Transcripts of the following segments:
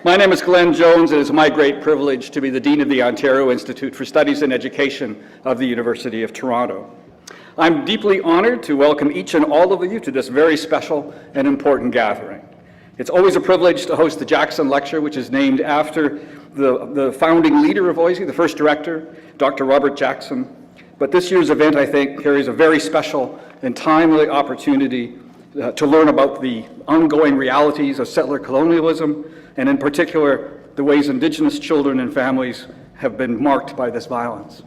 My name is Glenn Jones. It is my great privilege to be the Dean of the Ontario Institute for Studies in Education of the University of Toronto. I'm deeply honored to welcome each and all of you to this very special and important gathering. It's always a privilege to host the Jackson Lecture, which is named after the founding leader of OISE, the first director, Dr. Robert Jackson. But this year's event, I think, carries a very special and timely opportunity to learn about the ongoing realities of settler colonialism, and in particular, the ways Indigenous children and families have been marked by this violence.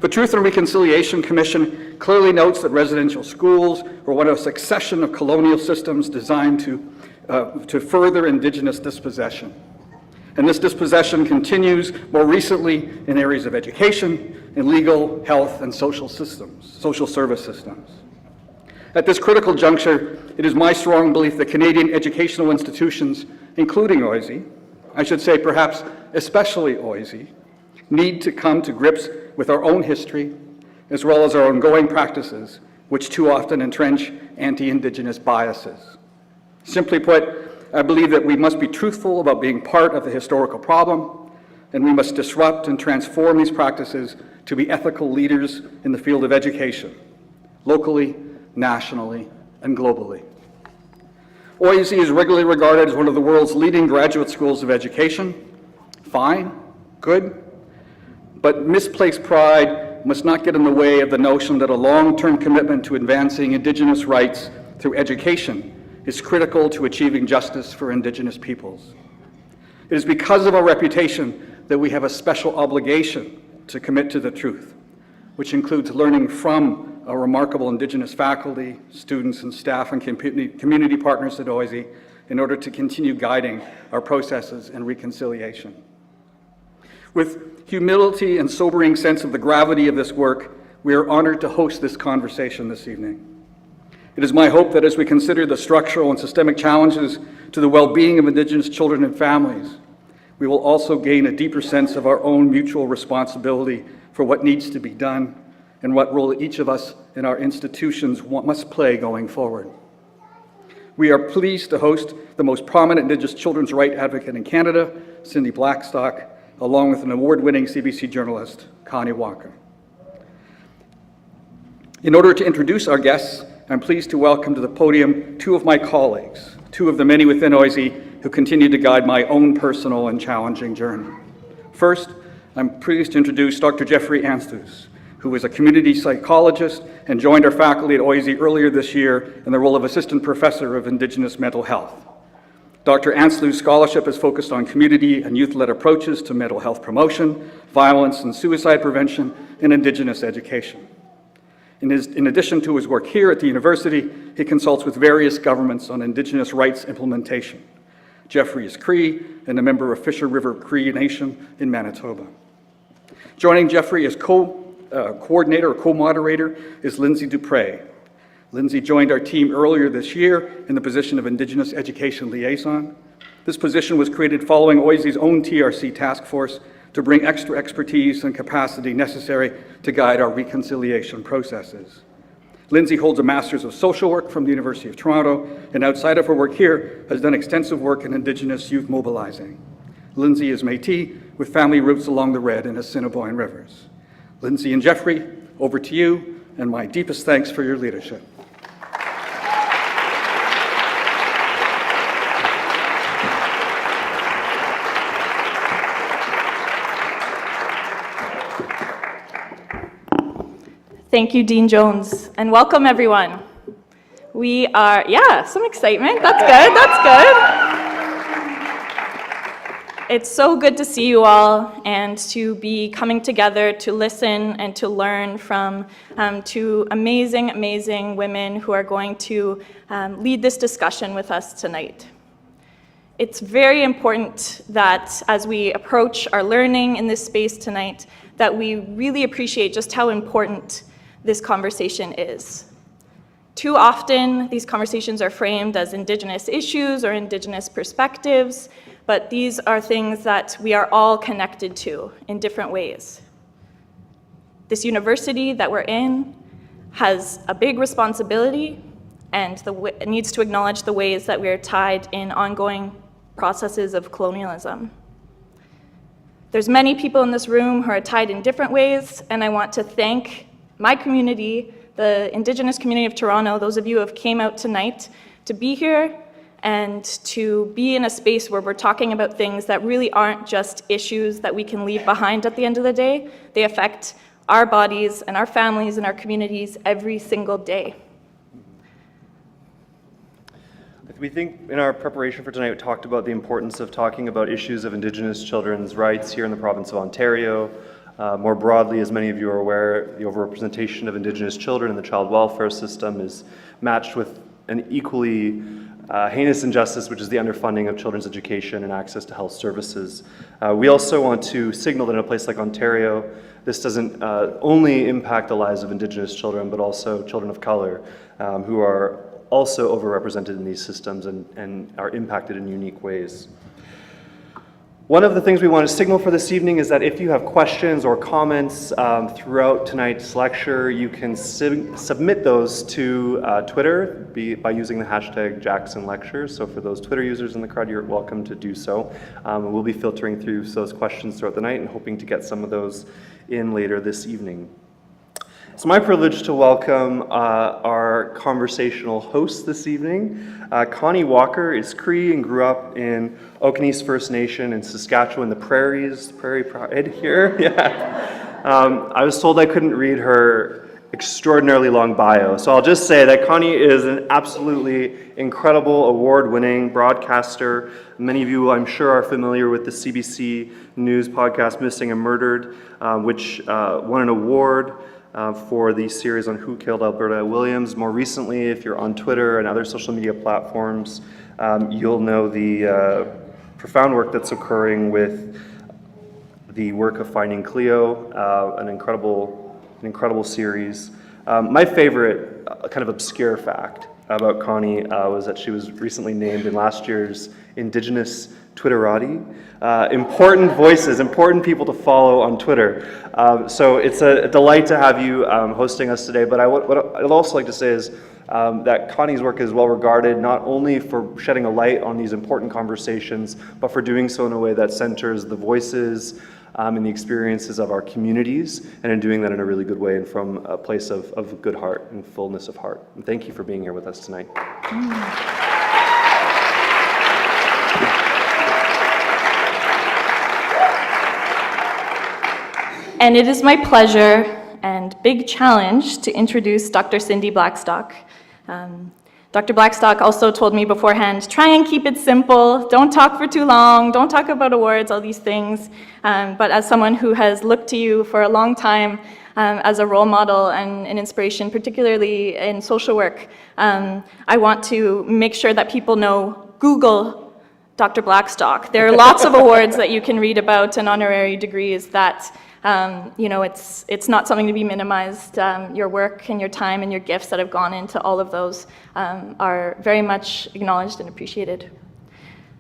The Truth and Reconciliation Commission clearly notes that residential schools were one of a succession of colonial systems designed to further Indigenous dispossession. And this dispossession continues more recently in areas of education, in legal, health, and social service systems. At this critical juncture, it is my strong belief that Canadian educational institutions, including OISE, I should say perhaps especially OISE, need to come to grips with our own history, as well as our ongoing practices, which too often entrench anti-Indigenous biases. Simply put, I believe that we must be truthful about being part of the historical problem, and we must disrupt and transform these practices to be ethical leaders in the field of education, locally, nationally, and globally. OISE is regularly regarded as one of the world's leading graduate schools of education. Fine, good, but misplaced pride must not get in the way of the notion that a long-term commitment to advancing Indigenous rights through education is critical to achieving justice for Indigenous peoples. It is because of our reputation that we have a special obligation to commit to the truth, which includes learning from our remarkable Indigenous faculty, students, and staff, and community partners at OISE in order to continue guiding our processes in reconciliation. With humility and sobering sense of the gravity of this work, we are honored to host this conversation this evening. It is my hope that as we consider the structural and systemic challenges to the well-being of Indigenous children and families, we will also gain a deeper sense of our own mutual responsibility for what needs to be done and what role each of us in our institutions must play going forward. We are pleased to host the most prominent Indigenous children's rights advocate in Canada, Cindy Blackstock, along with an award-winning CBC journalist, Connie Walker. In order to introduce our guests, I'm pleased to welcome to the podium two of my colleagues, two of the many within OISE who continue to guide my own personal and challenging journey. First, I'm pleased to introduce Dr. Jeffrey Anthus, who is a community psychologist and joined our faculty at OISE earlier this year in the role of Assistant Professor of Indigenous Mental Health. Dr. Anthus' scholarship is focused on community and youth-led approaches to mental health promotion, violence and suicide prevention, and Indigenous education. In addition to his work here at the university, he consults with various governments on Indigenous rights implementation. Jeffrey is Cree and a member of Fisher River Cree Nation in Manitoba. Joining Jeffrey as coordinator or co-moderator is Lindsay Dupre. Lindsay joined our team earlier this year in the position of Indigenous Education Liaison. This position was created following OISE's own TRC task force to bring extra expertise and capacity necessary to guide our reconciliation processes. Lindsay holds a Master's of Social Work from the University of Toronto, and outside of her work here, has done extensive work in Indigenous youth mobilizing. Lindsay is Métis with family roots along the Red and Assiniboine rivers. Lindsay and Jeffrey, over to you, and my deepest thanks for your leadership. Thank you, Dean Jones, and welcome everyone. We are, some excitement. That's good. It's so good to see you all and to be coming together to listen and to learn from two amazing, amazing women who are going to lead this discussion with us tonight. It's very important that as we approach our learning in this space tonight, that we really appreciate just how important this conversation is. Too often, these conversations are framed as Indigenous issues or Indigenous perspectives, but these are things that we are all connected to in different ways. This university that we're in has a big responsibility and needs to acknowledge the ways that we are tied in ongoing processes of colonialism. There's many people in this room who are tied in different ways, and I want to thank my community, the Indigenous community of Toronto, those of you who have came out tonight to be here and to be in a space where we're talking about things that really aren't just issues that we can leave behind at the end of the day. They affect our bodies and our families and our communities every single day. We think in our preparation for tonight, we talked about the importance of talking about issues of Indigenous children's rights here in the province of Ontario. More broadly, as many of you are aware, the overrepresentation of Indigenous children in the child welfare system is matched with an equally heinous injustice, which is the underfunding of children's education and access to health services. We also want to signal that in a place like Ontario, this doesn't only impact the lives of Indigenous children, but also children of color who are also overrepresented in these systems and are impacted in unique ways. One of the things we want to signal for this evening is that if you have questions or comments throughout tonight's lecture, you can submit those to Twitter by using the hashtag #JacksonLectures. So for those Twitter users in the crowd, you're welcome to do so. We'll be filtering through those questions throughout the night and hoping to get some of those in later this evening. It's my privilege to welcome our conversational host this evening. Connie Walker is Cree and grew up in Okanese First Nation in Saskatchewan, the Prairies, Prairie Pride here. Yeah. I was told I couldn't read her extraordinarily long bio, so I'll just say that Connie is an absolutely incredible award-winning broadcaster. Many of you, I'm sure, are familiar with the CBC News podcast Missing and Murdered, which won an award for the series on Who Killed Alberta Williams. More recently, if you're on Twitter and other social media platforms, you'll know the profound work that's occurring with the work of Finding Cleo, an incredible series. My favorite kind of obscure fact about Connie was that she was recently named in last year's Indigenous Twitterati. Important voices, important people to follow on Twitter. So it's a delight to have you hosting us today, but what I'd also like to say is that Connie's work is well regarded, not only for shedding a light on these important conversations, but for doing so in a way that centers the voices and the experiences of our communities, and in doing that in a really good way and from a place of good heart and fullness of heart. And thank you for being here with us tonight. And it is my pleasure and big challenge to introduce Dr. Cindy Blackstock. Dr. Blackstock also told me beforehand, try and keep it simple, don't talk for too long, don't talk about awards, all these things. But as someone who has looked to you for a long time as a role model and an inspiration, particularly in social work, I want to make sure that people know, Google Dr. Blackstock. There are lots of awards that you can read about and honorary degrees that it's not something to be minimized. Your work and your time and your gifts that have gone into all of those are very much acknowledged and appreciated.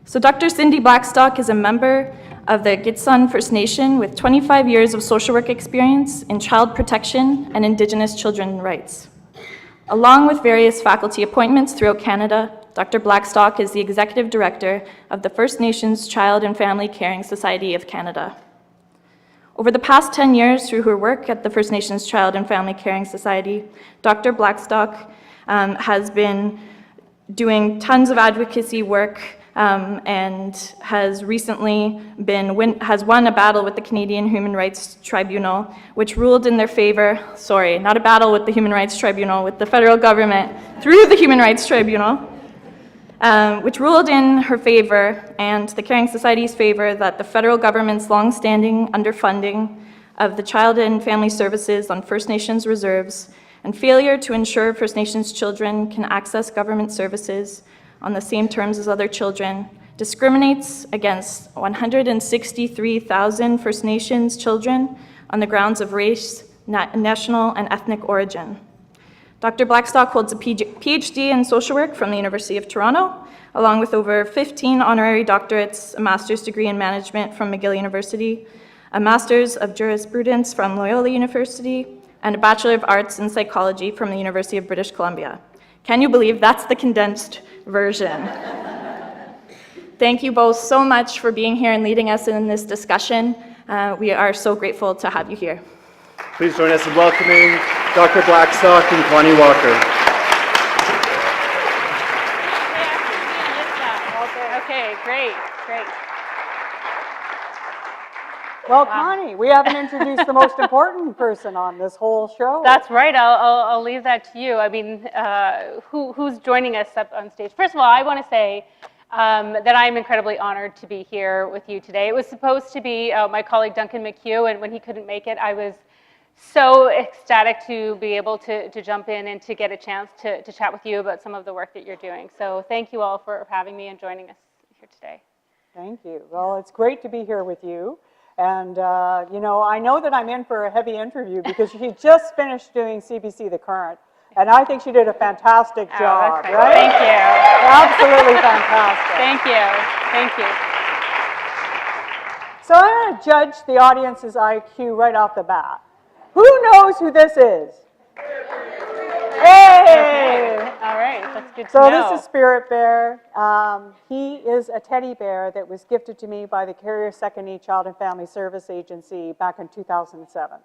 So Dr. Cindy Blackstock is a member of the Gitxsan First Nation with 25 years of social work experience in child protection and Indigenous children's rights. Along with various faculty appointments throughout Canada, Dr. Blackstock is the Executive Director of the First Nations Child and Family Caring Society of Canada. Over the past 10 years, through her work at the First Nations Child and Family Caring Society, Dr. Blackstock has been doing tons of advocacy work and has recently has won a battle with the Canadian Human Rights Tribunal, which ruled in their favor, sorry, not a battle with the Human Rights Tribunal, with the federal government through the Human Rights Tribunal, which ruled in her favor and the Caring Society's favor that the federal government's long-standing underfunding of the child and family services on First Nations reserves and failure to ensure First Nations children can access government services on the same terms as other children discriminates against 163,000 First Nations children on the grounds of race, national, and ethnic origin. Dr. Blackstock holds a PhD in social work from the University of Toronto, along with over 15 honorary doctorates, a master's degree in management from McGill University, a master's of jurisprudence from Loyola University, and a Bachelor of Arts in Psychology from the University of British Columbia. Can you believe that's the condensed version? Thank you both so much for being here and leading us in this discussion. We are so grateful to have you here. Please join us in welcoming Dr. Blackstock and Connie Walker. Okay, great. Well, Connie, we haven't introduced the most important person on this whole show. That's right. I'll leave that to you. I mean, who's joining us up on stage? First of all, I want to say that I'm incredibly honored to be here with you today. It was supposed to be my colleague Duncan McHugh, and when he couldn't make it, I was so ecstatic to be able to jump in and to get a chance to chat with you about some of the work that you're doing. So thank you all for having me and joining us here today. Thank you. Well, it's great to be here with you. And, you know, I know that I'm in for a heavy interview because she just finished doing CBC The Current. And I think she did a fantastic job, That's nice. right? Thank you. Absolutely fantastic. Thank you. So I'm going to judge the audience's IQ right off the bat. Who knows who this is? Hey! All right, that's good to So know. this is Spirit Bear. He is a teddy bear that was gifted to me by the Carrier Second Need Child and Family Service Agency back in 2007.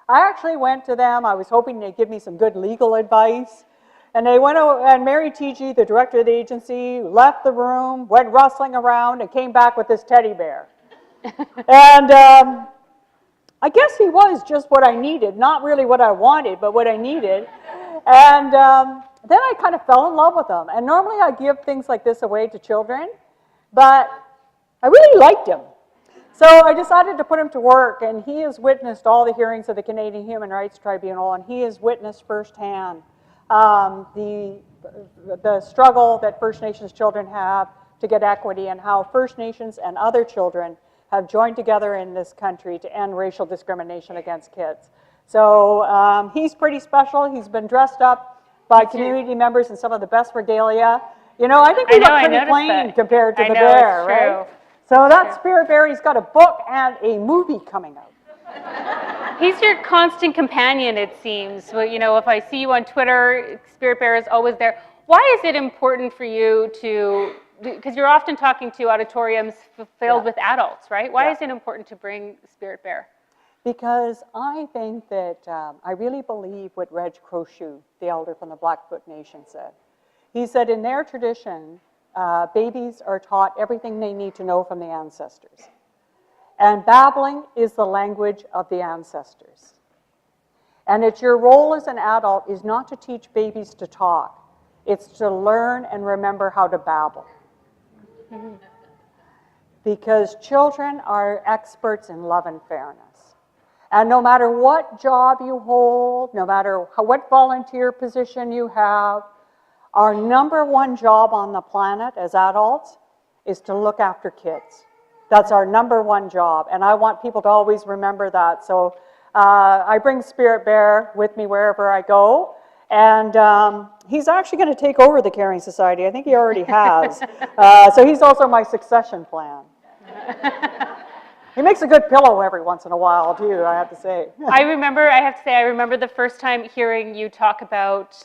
I actually went to them. I was hoping they'd give me some good legal advice. And they went over, and Mary T.G., the director of the agency, left the room, went rustling around, and came back with this teddy bear. And I guess he was just what I needed. Not really what I wanted, but what I needed. And then I kind of fell in love with him. And normally I give things like this away to children, but I really liked him. So I decided to put him to work, and he has witnessed all the hearings of the Canadian Human Rights Tribunal, and he has witnessed firsthand the struggle that First Nations children have to get equity, and how First Nations and other children have joined together in this country to end racial discrimination against kids. So he's pretty special. He's been dressed up by community members in some of the best regalia. You know, I think we look pretty plain compared to the bear, right? So that's Spirit Bear. He's got a book and a movie coming out. He's your constant companion, it seems. Well, you know, if I see you on Twitter, Spirit Bear is always there. Why is it important for you to, because you're often talking to auditoriums filled with adults, right? Why is it important to bring Spirit Bear? Because I think that I really believe what Reg Crochue, the elder from the Blackfoot Nation, said. He said in their tradition, babies are taught everything they need to know from the ancestors. And babbling is the language of the ancestors. And it's your role as an adult is not to teach babies to talk. It's to learn and remember how to babble. Mm-hmm. Because children are experts in love and fairness. And no matter what job you hold, no matter what volunteer position you have, our number one job on the planet as adults is to look after kids. That's our number one job, and I want people to always remember that. So I bring Spirit Bear with me wherever I go, and he's actually going to take over the Caring Society. I think he already has. So he's also my succession plan. He makes a good pillow every once in a while, too, I have to say. I remember the first time hearing you talk about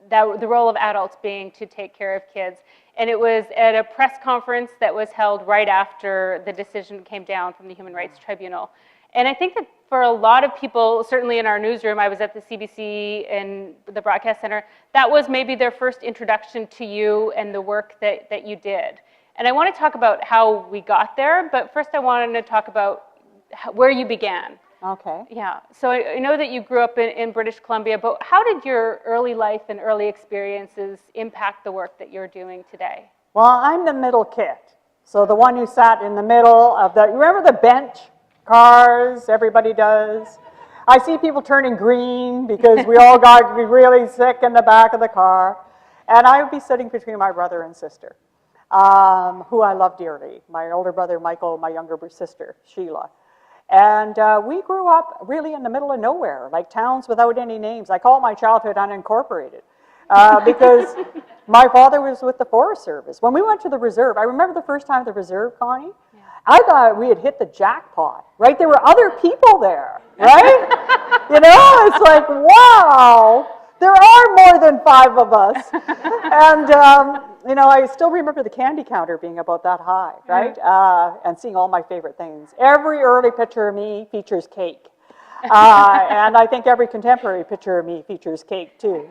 the role of adults being to take care of kids. And it was at a press conference that was held right after the decision came down from the Human Rights Tribunal. And I think that for a lot of people, certainly in our newsroom, I was at the CBC and the Broadcast Center, that was maybe their first introduction to you and the work that you did. And I want to talk about how we got there, but first I wanted to talk about where you began. Okay. Yeah, so I know that you grew up in British Columbia, but how did your early life and early experiences impact the work that you're doing today? Well, I'm the middle kid. So the one who sat in the middle of the, you remember the bench cars? Everybody does. I see people turning green because we all got really sick in the back of the car. And I would be sitting between my brother and sister, who I love dearly. My older brother, Michael, my younger sister, Sheila. And we grew up really in the middle of nowhere, like towns without any names. I call my childhood unincorporated because my father was with the Forest Service. When we went to the reserve, I remember the first time at the reserve, Connie, I thought we had hit the jackpot, right? There were other people there, right? You know, it's like, wow, there are more than 5 of us. And you know, I still remember the candy counter being about that high, right? And seeing all my favorite things. Every early picture of me features cake. And I think every contemporary picture of me features cake too.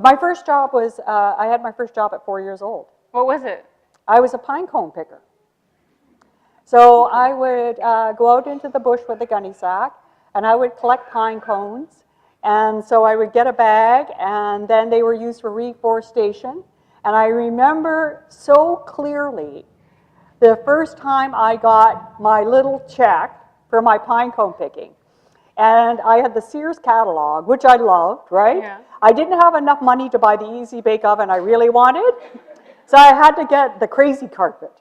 My first job was, I had my first job at 4 years old. What was it? I was a pine cone picker. So I would go out into the bush with a gunny sack, and I would collect pine cones. And so I would get a bag, and then they were used for reforestation. And I remember so clearly the first time I got my little check for my pine cone picking. And I had the Sears catalog, which I loved, right? Yeah. I didn't have enough money to buy the Easy Bake Oven I really wanted, so I had to get the crazy carpet.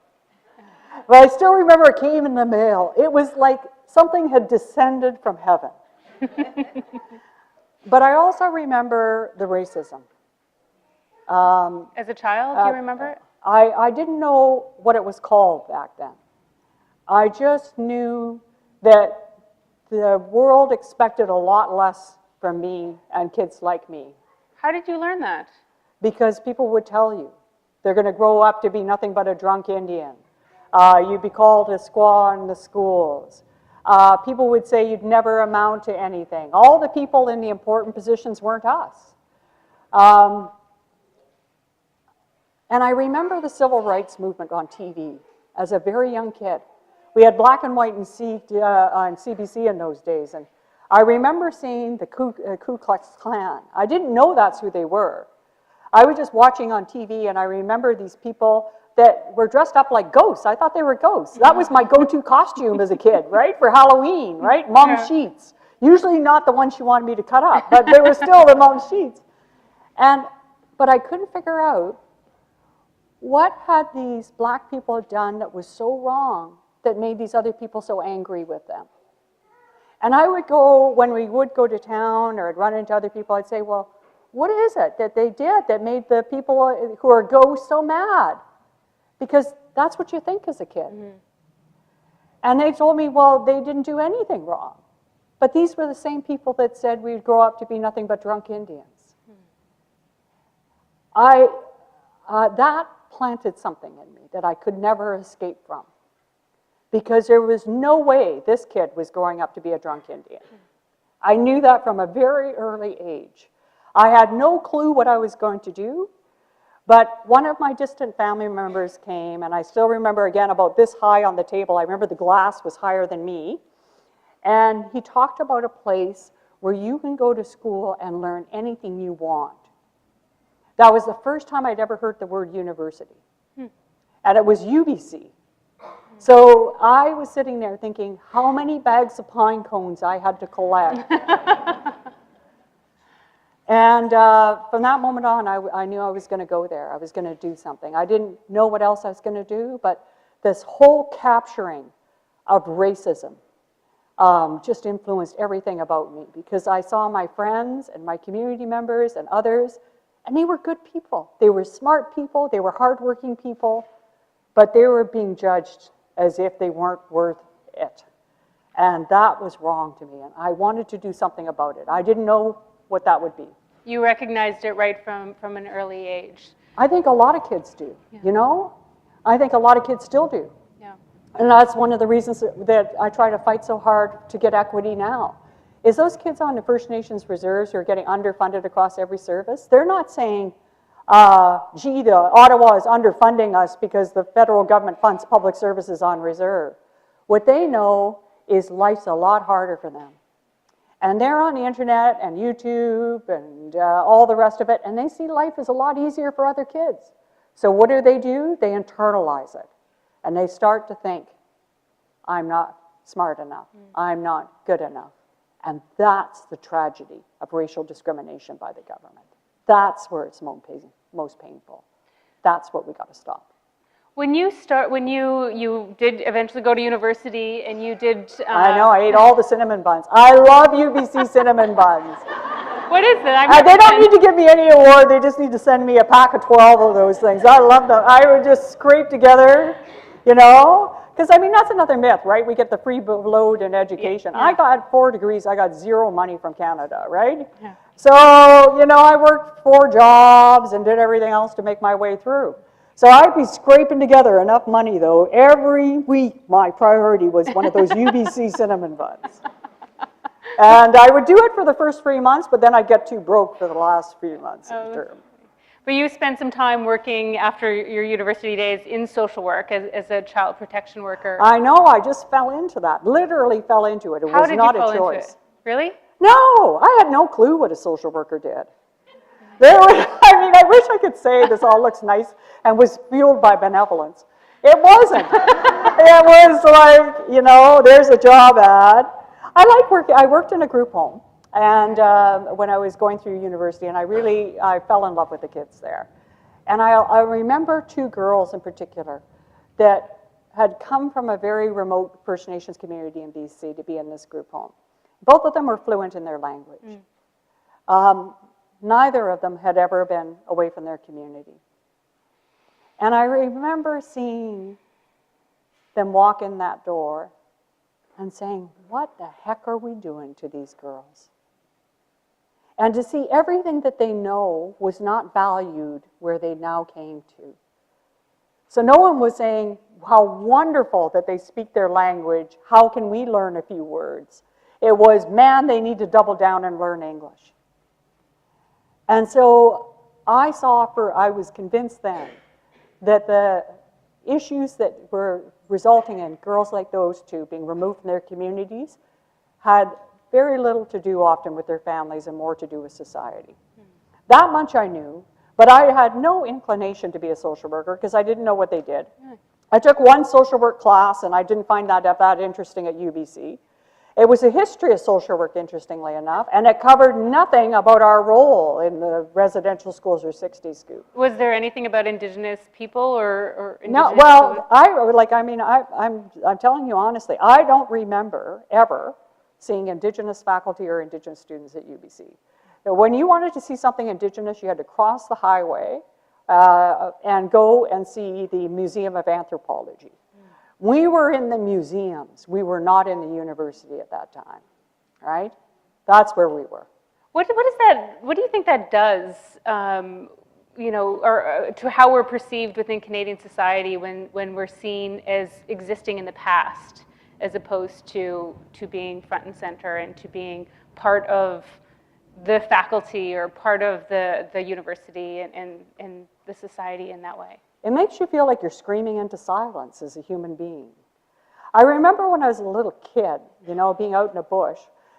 But I still remember it came in the mail. It was like something had descended from heaven. But I also remember the racism. As a child, do you remember it? I didn't know what it was called back then. I just knew that the world expected a lot less from me and kids like me. How did you learn that? Because people would tell you they're going to grow up to be nothing but a drunk Indian. You'd be called a squaw in the schools. People would say you'd never amount to anything. All the people in the important positions weren't us. And I remember the civil rights movement on TV as a very young kid. We had black and white on CBC in those days, and I remember seeing the Ku Klux Klan. I didn't know that's who they were. I was just watching on TV, and I remember these people that were dressed up like ghosts. I thought they were ghosts. That was my go-to costume as a kid, right? For Halloween, right? Mom sheets. Usually not the ones she wanted me to cut up, but they were still the mom sheets. But I couldn't figure out what had these black people done that was so wrong that made these other people so angry with them. And I would go, when we would go to town or I'd run into other people, I'd say, well, what is it that they did that made the people who are ghosts so mad? Because that's what you think as a kid. Mm-hmm. And they told me, well, they didn't do anything wrong. But these were the same people that said we'd grow up to be nothing but drunk Indians. Mm-hmm. That planted something in me that I could never escape from. Because there was no way this kid was growing up to be a drunk Indian. I knew that from a very early age. I had no clue what I was going to do, but one of my distant family members came, and I still remember, again, about this high on the table. I remember the glass was higher than me, and he talked about a place where you can go to school and learn anything you want. That was the first time I'd ever heard the word university, and it was UBC. So I was sitting there thinking how many bags of pine cones I had to collect. And from that moment on, I knew I was going to go there. I was going to do something. I didn't know what else I was going to do, but this whole capturing of racism just influenced everything about me, because I saw my friends and my community members and others, and they were good people. They were smart people. They were hardworking people, but they were being judged as if they weren't worth it. And that was wrong to me, and I wanted to do something about it. I didn't know what that would be. You recognized it right from an early age. I think a lot of kids do, you know? I think a lot of kids still do. Yeah. And that's one of the reasons that I try to fight so hard to get equity now, is those kids on the First Nations reserves who are getting underfunded across every service, they're not saying, gee, Ottawa is underfunding us because the federal government funds public services on reserve. What they know is life's a lot harder for them. And they're on the internet and YouTube and all the rest of it, and they see life is a lot easier for other kids. So what do? They internalize it. And they start to think, I'm not smart enough. I'm not good enough. And that's the tragedy of racial discrimination by the government. That's where it's most painful. That's what we got to stop. When you did eventually go to university and you did... I know, I ate all the cinnamon buns. I love UBC cinnamon buns. What is it? They don't need to give me any award, they just need to send me a pack of 12 of those things. I love them. I would just scrape together, you know? Because, I mean, that's another myth, right? We get the free load in education. Yeah. I got 4 degrees, I got 0 money from Canada, right? Yeah. So, you know, I worked 4 jobs and did everything else to make my way through. So I'd be scraping together enough money, though. Every week, my priority was one of those UBC cinnamon buns. And I would do it for the first 3 months, but then I'd get too broke for the last few months of the term. But you spent some time working after your university days in social work as a child protection worker. I know, I just fell into that, literally fell into it. It How was did not you fall a choice. into it? Really? No, I had no clue what a social worker did. I mean, I wish I could say this all looks nice and was fueled by benevolence. It wasn't. It was like, you know, there's a job ad. I like working, I worked in a group home, and when I was going through university, and I fell in love with the kids there. And I remember 2 girls in particular that had come from a very remote First Nations community in BC to be in this group home. Both of them were fluent in their language. Neither of them had ever been away from their community. And I remember seeing them walk in that door and saying, what the heck are we doing to these girls? And to see everything that they know was not valued where they now came to. So no one was saying how wonderful that they speak their language, how can we learn a few words? It was, man, they need to double down and learn English. And so I was convinced then that the issues that were resulting in girls like those 2 being removed from their communities had very little to do often with their families and more to do with society. That much I knew, but I had no inclination to be a social worker because I didn't know what they did. I took 1 social work class and I didn't find that interesting at UBC. It was a history of social work, interestingly enough, and it covered nothing about our role in the residential schools or 60 scoop. Was there anything about Indigenous people or No, Indigenous well, I'm telling you honestly, I don't remember ever seeing Indigenous faculty or Indigenous students at UBC. Now, when you wanted to see something Indigenous, you had to cross the highway and go and see the Museum of Anthropology. We were in the museums. We were not in the university at that time, right? That's where we were. What do you think that does, you know, or to how we're perceived within Canadian society when we're seen as existing in the past, as opposed to being front and center and to being part of the faculty or part of the university and the society in that way? It makes you feel like you're screaming into silence as a human being. I remember when I was a little kid, you know, being out in a bush,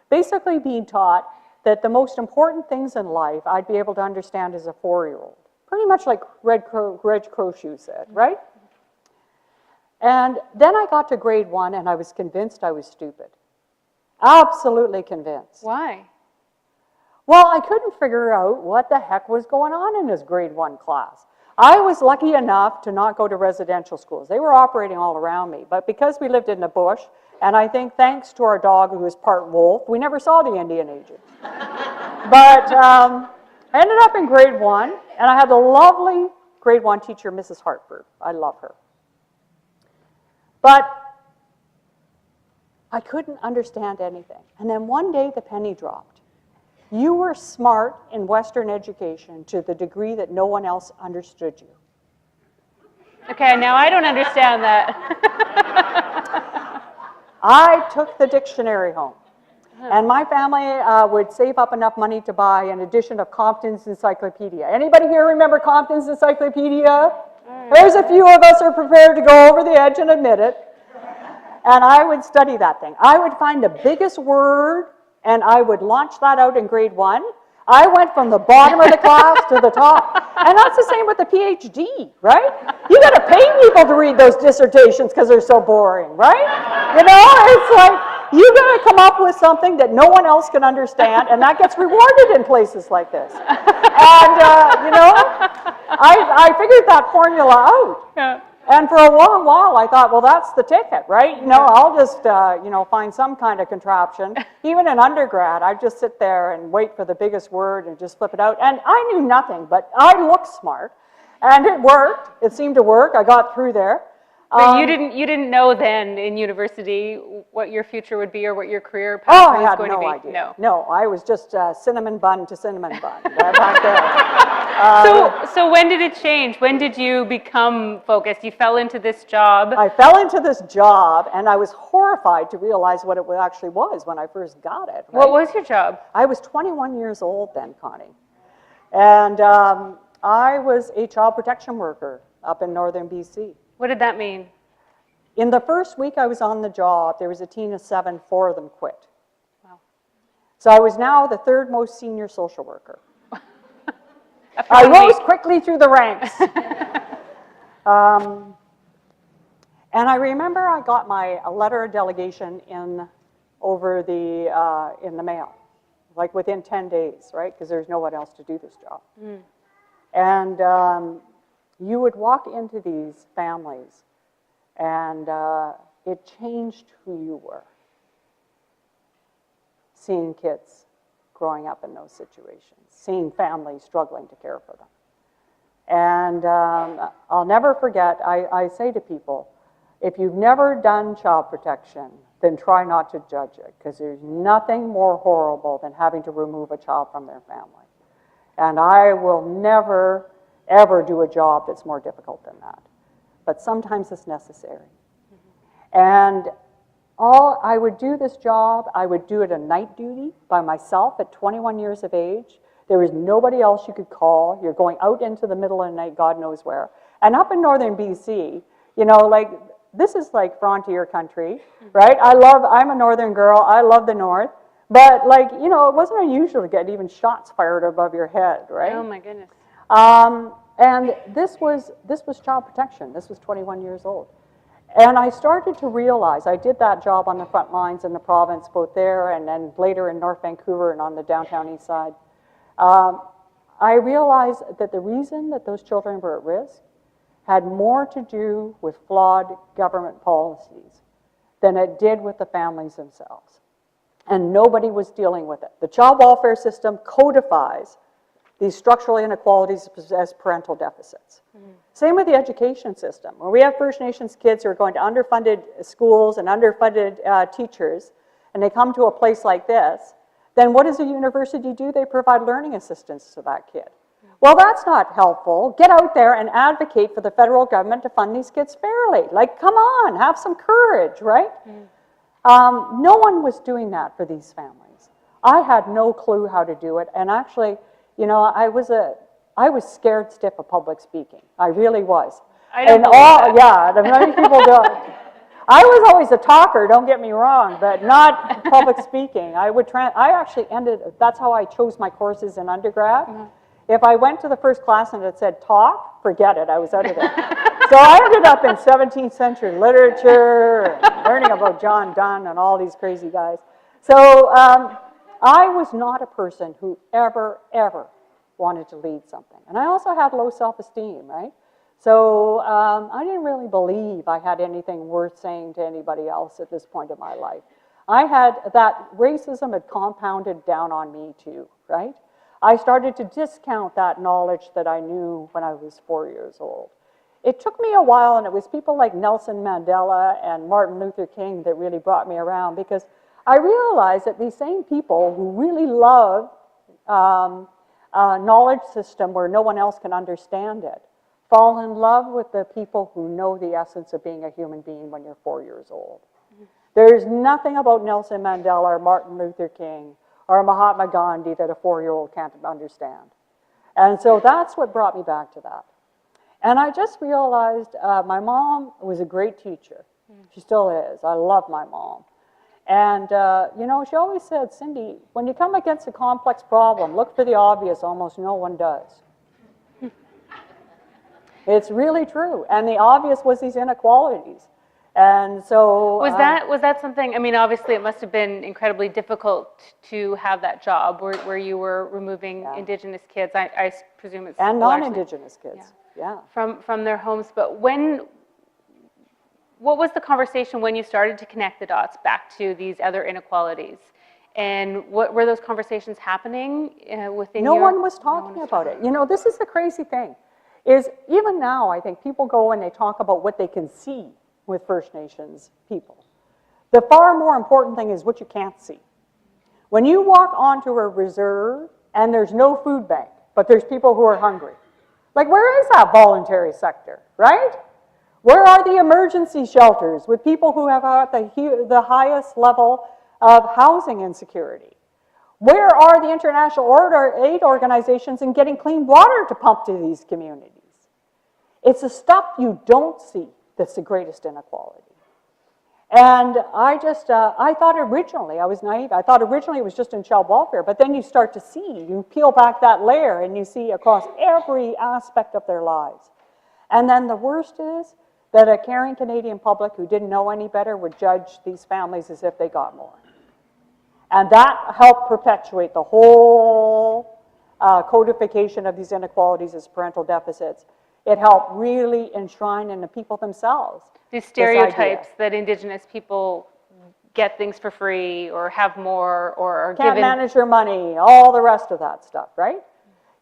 basically being taught that the most important things in life I'd be able to understand as a 4-year-old. Pretty much like Reg Crowshoe said, right? And then I got to grade 1 and I was convinced I was stupid. Absolutely convinced. Why? Well, I couldn't figure out what the heck was going on in this grade 1 class. I was lucky enough to not go to residential schools. They were operating all around me, but because we lived in the bush, and I think thanks to our dog who was part wolf, we never saw the Indian agent. But I ended up in grade 1, and I had a lovely grade 1 teacher, Mrs. Hartford. I love her. But I couldn't understand anything. And then one day the penny dropped. You were smart in Western education to the degree that no one else understood you. Okay, now I don't understand that. I took the dictionary home. And my family would save up enough money to buy an edition of Compton's Encyclopedia. Anybody here remember Compton's Encyclopedia? There's a few of us who are prepared to go over the edge and admit it. And I would study that thing. I would find the biggest word and I would launch that out in grade 1. I went from the bottom of the class to the top. And that's the same with the PhD, right? You got to pay people to read those dissertations because they're so boring, right? You know, it's like, you got to come up with something that no one else can understand, and that gets rewarded in places like this. And, you know, I figured that formula out. Yeah. And for a long while, I thought, well, that's the ticket, right? You know, I'll just, you know, find some kind of contraption. Even in undergrad, I'd just sit there and wait for the biggest word and just flip it out. And I knew nothing, but I looked smart. And it worked. It seemed to work. I got through there. But you didn't know then in university what your future would be or what your career Oh, path I was had going no to be? idea. No. No, I was just cinnamon bun to cinnamon bun back there. So when did it change? When did you become focused? You fell into this job. I fell into this job, and I was horrified to realize what it actually was when I first got it. What right? was your job? I was 21 years old then, Connie. And I was a child protection worker up in northern BC. What did that mean? In the first week I was on the job, there was a team of 7, 4 of them quit. Wow. So I was now the third most senior social worker. After I 1 rose week. quickly through the ranks. And I remember I got a letter of delegation in the mail, like within 10 days, right? Because there's no one else to do this job. And you would walk into these families, and it changed who you were, seeing kids growing up in those situations, seeing families struggling to care for them. And I'll never forget, I say to people, if you've never done child protection, then try not to judge it, because there's nothing more horrible than having to remove a child from their family. And I will never, ever do a job that's more difficult than that. But sometimes it's necessary. And I would do this job, I would do it a night duty by myself at 21 years of age. There was nobody else you could call. You're going out into the middle of the night, God knows where. And up in northern BC, you know, like, this is like frontier country, right? I'm a northern girl, I love the north. But like, you know, it wasn't unusual to get even shots fired above your head, right? Oh my goodness. And this was child protection. This was 21 years old. And I started to realize, I did that job on the front lines in the province, both there and then later in North Vancouver and on the downtown east side. I realized that the reason that those children were at risk had more to do with flawed government policies than it did with the families themselves. And nobody was dealing with it. The child welfare system codifies these structural inequalities as parental deficits. Same with the education system. When we have First Nations kids who are going to underfunded schools and underfunded teachers, and they come to a place like this, then what does a university do? They provide learning assistance to that kid. Well, that's not helpful. Get out there and advocate for the federal government to fund these kids fairly. Like, come on, have some courage, right? No one was doing that for these families. I had no clue how to do it, and actually, you know, I was scared stiff of public speaking. I really was. I don't believe that. Yeah, many people don't. I was always a talker, don't get me wrong, but not public speaking. That's how I chose my courses in undergrad. If I went to the first class and it said talk, forget it, I was out of there. So I ended up in 17th century literature, and learning about John Donne and all these crazy guys. So I was not a person who ever wanted to lead something. And I also had low self-esteem, right? So I didn't really believe I had anything worth saying to anybody else at this point in my life. I had that racism had compounded down on me too, right? I started to discount that knowledge that I knew when I was 4 years old. It took me a while, and it was people like Nelson Mandela and Martin Luther King that really brought me around, because I realized that these same people who really love a knowledge system where no one else can understand it fall in love with the people who know the essence of being a human being when you're 4 years old. There's nothing about Nelson Mandela or Martin Luther King or Mahatma Gandhi that a 4-year-old can't understand. And so that's what brought me back to that. And I just realized my mom was a great teacher. She still is. I love my mom. And, you know, she always said, Cindy, when you come against a complex problem, look for the obvious. Almost no one does. It's really true. And the obvious was these inequalities. And so... Was that something, I mean, obviously it must have been incredibly difficult to have that job where you were removing Indigenous kids. I presume it's... And non-Indigenous kids, yeah. From their homes. But what was the conversation when you started to connect the dots back to these other inequalities? And what were those conversations happening within No one was talking about it. You know, this is the crazy thing, is even now I think people go and they talk about what they can see with First Nations people. The far more important thing is what you can't see. When you walk onto a reserve and there's no food bank, but there's people who are hungry, like where is that voluntary sector, right? Where are the emergency shelters with people who have the highest level of housing insecurity? Where are the international aid organizations in getting clean water to pump to these communities? It's the stuff you don't see that's the greatest inequality. And I thought originally, I was naive, I thought originally it was just in child welfare, but then you start to see, you peel back that layer and you see across every aspect of their lives. And then the worst is that a caring Canadian public who didn't know any better would judge these families as if they got more. And that helped perpetuate the whole codification of these inequalities as parental deficits. It helped really enshrine in the people themselves. These stereotypes that Indigenous people get things for free or have more or are Can't given. manage their money, all the rest of that stuff, right?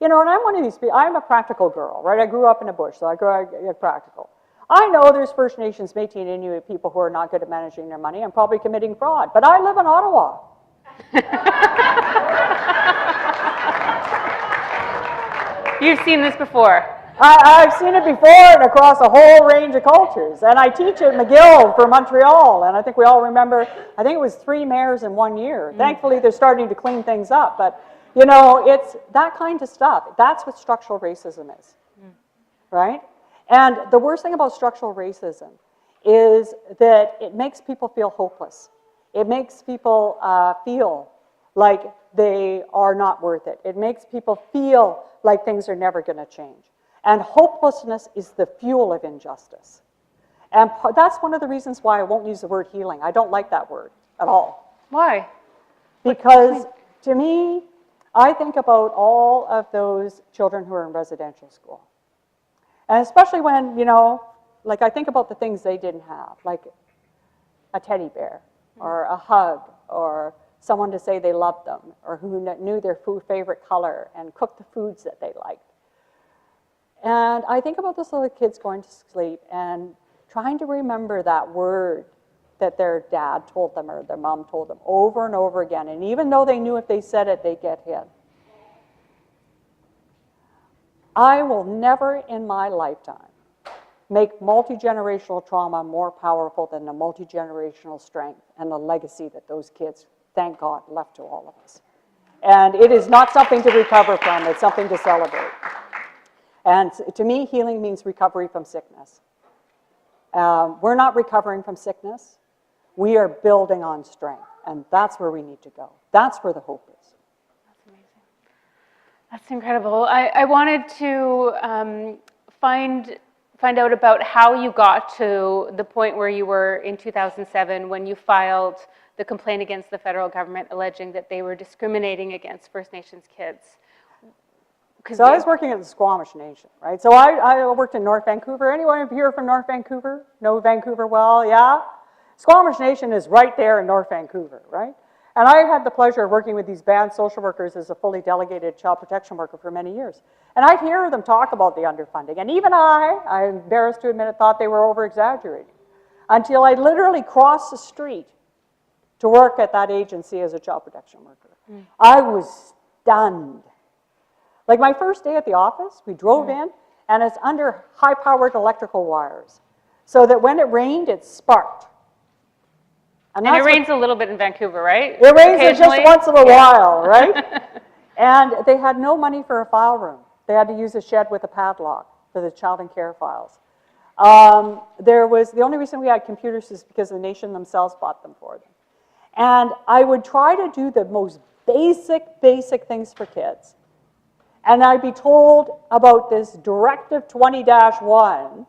You know, and I'm one of these people, I'm a practical girl, right? I grew up in the bush, so I grew up practical. I know there's First Nations, Métis, and Inuit people who are not good at managing their money and probably committing fraud, but I live in Ottawa. You've seen this before. I've seen it before and across a whole range of cultures. And I teach at McGill for Montreal, and I think we all remember, I think it was 3 mayors in 1 year. Thankfully, they're starting to clean things up, but you know, it's that kind of stuff. That's what structural racism is, right? And the worst thing about structural racism is that it makes people feel hopeless. It makes people feel like they are not worth it. It makes people feel like things are never going to change. And hopelessness is the fuel of injustice. And that's one of the reasons why I won't use the word healing. I don't like that word at all. Why? Because to me, I think about all of those children who are in residential school. And especially when, you know, like I think about the things they didn't have, like a teddy bear or a hug or someone to say they loved them or who knew their favorite color and cooked the foods that they liked. And I think about those little kids going to sleep and trying to remember that word that their dad told them or their mom told them over and over again. And even though they knew if they said it, they'd get hit. I will never in my lifetime make multi-generational trauma more powerful than the multi-generational strength and the legacy that those kids, thank God, left to all of us. And it is not something to recover from, it's something to celebrate. And to me, healing means recovery from sickness. We're not recovering from sickness. We are building on strength, and that's where we need to go. That's where the hope is. That's amazing. That's incredible. I wanted to find out about how you got to the point where you were in 2007 when you filed the complaint against the federal government alleging that they were discriminating against First Nations kids. So I was working at the Squamish Nation, right? So I worked in North Vancouver. Anyone here from North Vancouver? Know Vancouver well, yeah? Squamish Nation is right there in North Vancouver, right? And I had the pleasure of working with these band social workers as a fully delegated child protection worker for many years. And I'd hear them talk about the underfunding. And even I'm embarrassed to admit it, thought they were over-exaggerating. Until I literally crossed the street to work at that agency as a child protection worker. I was stunned. Like my first day at the office, we drove in, and it's under high-powered electrical wires, so that when it rained, it sparked. And it rains a little bit in Vancouver, right? It rains just once in a while, right? And they had no money for a file room. They had to use a shed with a padlock for the child and care files. The only reason we had computers is because the nation themselves bought them for them. And I would try to do the most basic things for kids. And I'd be told about this Directive 20-1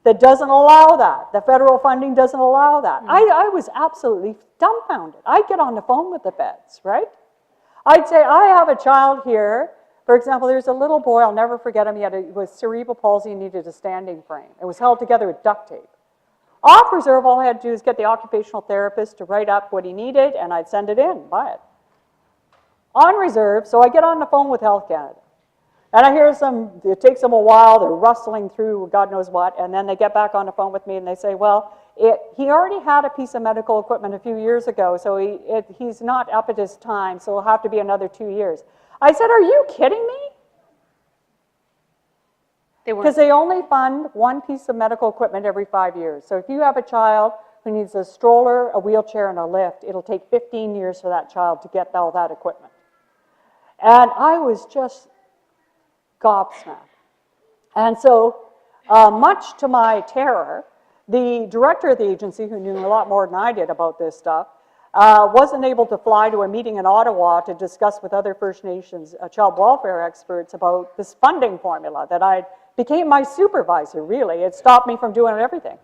that doesn't allow that. The federal funding doesn't allow that. I was absolutely dumbfounded. I'd get on the phone with the feds, right? I'd say, I have a child here. For example, there's a little boy, I'll never forget him. He was cerebral palsy and needed a standing frame. It was held together with duct tape. Off reserve, all I had to do is get the occupational therapist to write up what he needed, and I'd send it in, buy it. On reserve, so I get on the phone with Health Canada. And I hear it takes them a while, they're rustling through God knows what, and then they get back on the phone with me and they say, well, he already had a piece of medical equipment a few years ago, so he's not up at his time, so it'll have to be another 2 years. I said, are you kidding me? Because they only fund one piece of medical equipment every 5 years. So if you have a child who needs a stroller, a wheelchair, and a lift, it'll take 15 years for that child to get all that equipment. And I was just gobsmacked. And so, much to my terror, the director of the agency, who knew a lot more than I did about this stuff, wasn't able to fly to a meeting in Ottawa to discuss with other First Nations child welfare experts about this funding formula that became my supervisor, really. It stopped me from doing everything.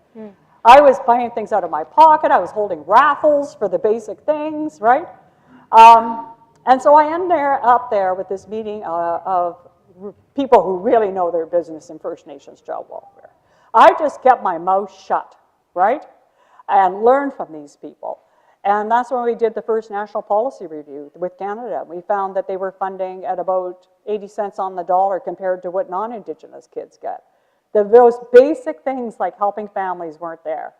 I was buying things out of my pocket. I was holding raffles for the basic things, right? And so I end up there with this meeting of people who really know their business in First Nations child welfare. I just kept my mouth shut, right? And learned from these people. And that's when we did the first national policy review with Canada. We found that they were funding at about 80 cents on the dollar compared to what non-Indigenous kids get. Those basic things like helping families weren't there.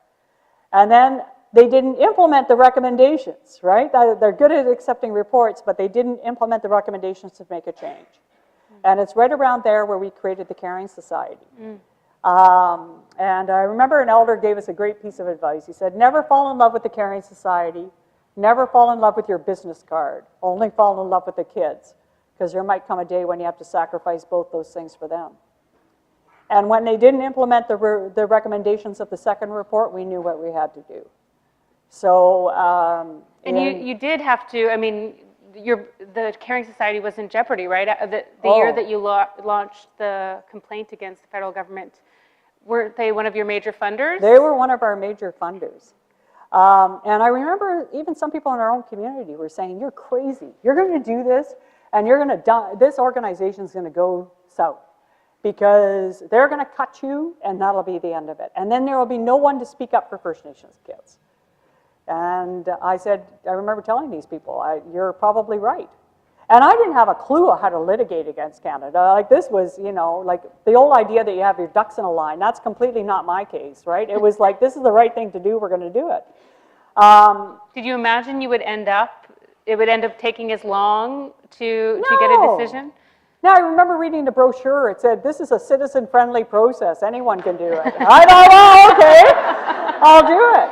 And then they didn't implement the recommendations, right? They're good at accepting reports, but they didn't implement the recommendations to make a change. And it's right around there where we created the Caring Society. And I remember an elder gave us a great piece of advice. He said, never fall in love with the Caring Society, never fall in love with your business card, only fall in love with the kids, because there might come a day when you have to sacrifice both those things for them. And when they didn't implement the recommendations of the second report, we knew what we had to do. So, and you did have to, I mean, the Caring Society was in jeopardy, right? The year that you launched the complaint against the federal government, weren't they one of your major funders? They were one of our major funders. And I remember even some people in our own community were saying, you're crazy. You're going to do this, and you're going to die. This organization's going to go south because they're going to cut you, and that'll be the end of it. And then there will be no one to speak up for First Nations kids. And I said, I remember telling these people, you're probably right. And I didn't have a clue how to litigate against Canada. Like this was, you know, like the old idea that you have your ducks in a line, that's completely not my case, right? It was like, this is the right thing to do, we're going to do it. Did you imagine it would end up taking as long to get a decision? No, I remember reading the brochure. It said, this is a citizen-friendly process. Anyone can do it. I thought, oh, okay, I'll do it.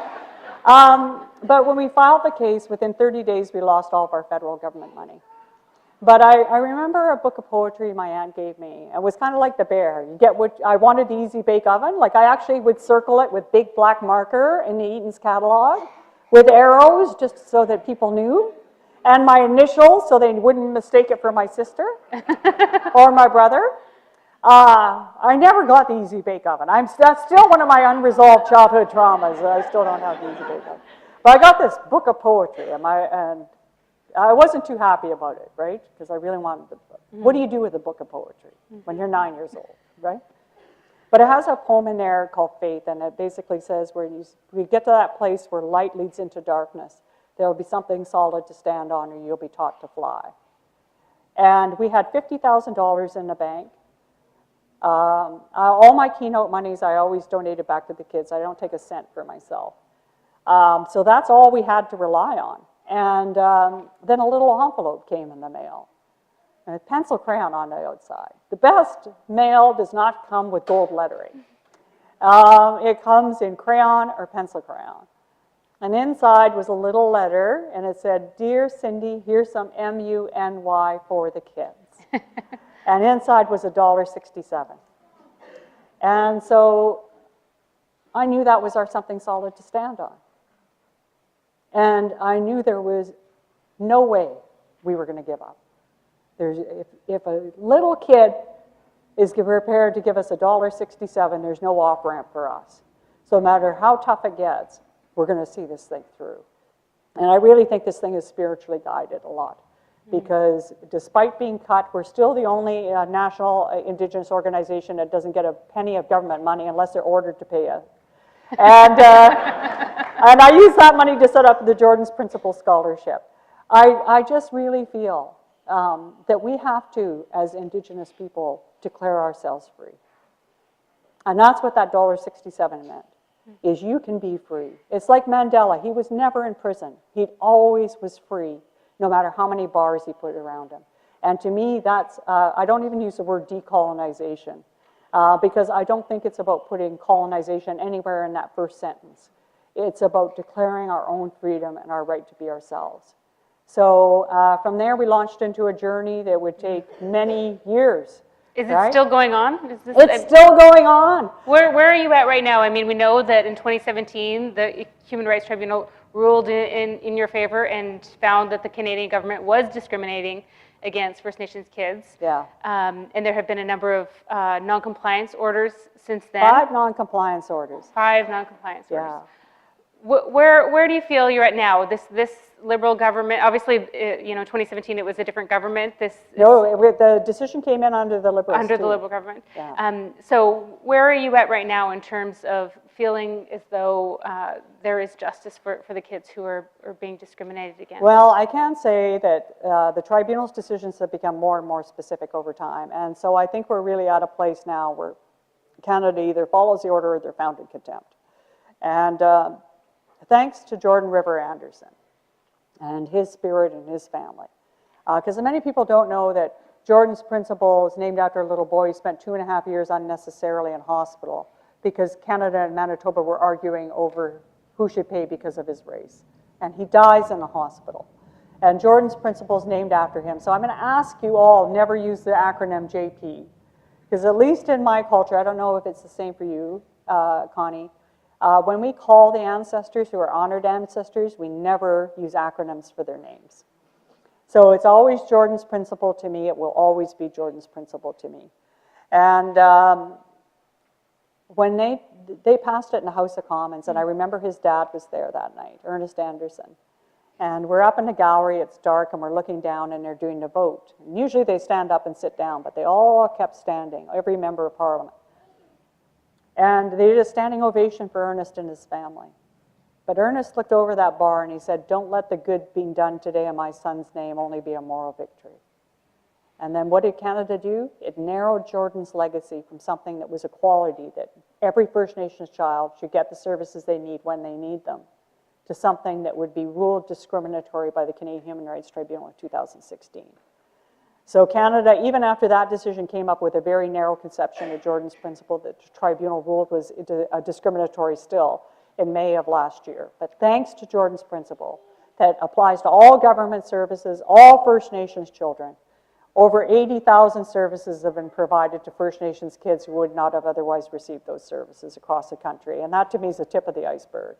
But when we filed the case, within 30 days, we lost all of our federal government money. But I remember a book of poetry my aunt gave me. It was kind of like the bear. You get what I wanted, the Easy Bake Oven. Like I actually would circle it with big black marker in the Eaton's catalog with arrows just so that people knew. And my initials so they wouldn't mistake it for my sister or my brother. I never got the Easy Bake Oven. That's still one of my unresolved childhood traumas. I still don't have the Easy Bake Oven. But I got this book of poetry, and I wasn't too happy about it, right? Because I really wanted the book. What do you do with a book of poetry when you're 9 years old, right? But it has a poem in there called Faith, and it basically says where you get to that place where light leads into darkness, there will be something solid to stand on, or you'll be taught to fly. And we had $50,000 in the bank. All my keynote monies, I always donated back to the kids. I don't take a cent for myself. So that's all we had to rely on. And then a little envelope came in the mail, and a pencil crayon on the outside. The best mail does not come with gold lettering. It comes in crayon or pencil crayon. And inside was a little letter, and it said, Dear Cindy, here's some MUNY for the kids. And inside was $1.67. And so I knew that was our something solid to stand on. And I knew there was no way we were going to give up. If a little kid is prepared to give us $1.67, there's no off-ramp for us. So no matter how tough it gets, we're going to see this thing through. And I really think this thing is spiritually guided a lot. Because despite being cut, we're still the only national Indigenous organization that doesn't get a penny of government money unless they're ordered to pay us. And I use that money to set up the Jordan's Principal Scholarship. I just really feel that we have to, as Indigenous people, declare ourselves free. And that's what that $1.67 meant. is you can be free. It's like Mandela. He was never in prison. He always was free, no matter how many bars he put around him. And to me, that's, I don't even use the word decolonization, because I don't think it's about putting colonization anywhere in that first sentence. It's about declaring our own freedom and our right to be ourselves. So from there, we launched into a journey that would take many years. Is it right? still going on? Is this, It's still going on. Where are you at right now? I mean, we know that in 2017, the Human Rights Tribunal ruled in your favor and found that the Canadian government was discriminating against First Nations kids. Yeah. And there have been a number of non-compliance orders since then. 5 non-compliance orders. 5 non-compliance orders. Yeah. Where do you feel you're at now? This Liberal government, obviously, 2017 it was a different government. No, the decision came in under the Liberals. Under too. the Liberal government. Yeah. So where are you at right now in terms of feeling as though there is justice for the kids who are being discriminated against? Well, I can say that the tribunal's decisions have become more and more specific over time. And so I think we're really at a place now where Canada either follows the order or they're found in contempt. And thanks to Jordan River Anderson and his spirit and his family. Because many people don't know that Jordan's principal is named after a little boy who spent 2.5 years unnecessarily in hospital because Canada and Manitoba were arguing over who should pay because of his race. And he dies in the hospital. And Jordan's principal is named after him. So I'm going to ask you all, never use the acronym JP. Because at least in my culture, I don't know if it's the same for you, Connie, when we call the ancestors who are honored ancestors, we never use acronyms for their names. So it's always Jordan's principle to me. It will always be Jordan's principle to me. And when they passed it in the House of Commons, and I remember his dad was there that night, Ernest Anderson. And we're up in the gallery, it's dark, and we're looking down, and they're doing the vote. And usually they stand up and sit down, but they all kept standing, every member of Parliament. And they did a standing ovation for Ernest and his family. But Ernest looked over that bar and he said, "Don't let the good being done today in my son's name only be a moral victory." And then what did Canada do? It narrowed Jordan's legacy from something that was equality, that every First Nations child should get the services they need when they need them, to something that would be ruled discriminatory by the Canadian Human Rights Tribunal in 2016. So Canada, even after that decision, came up with a very narrow conception of Jordan's principle that the tribunal ruled was discriminatory still in May of last year. But thanks to Jordan's principle that applies to all government services, all First Nations children, over 80,000 services have been provided to First Nations kids who would not have otherwise received those services across the country. And that to me is the tip of the iceberg.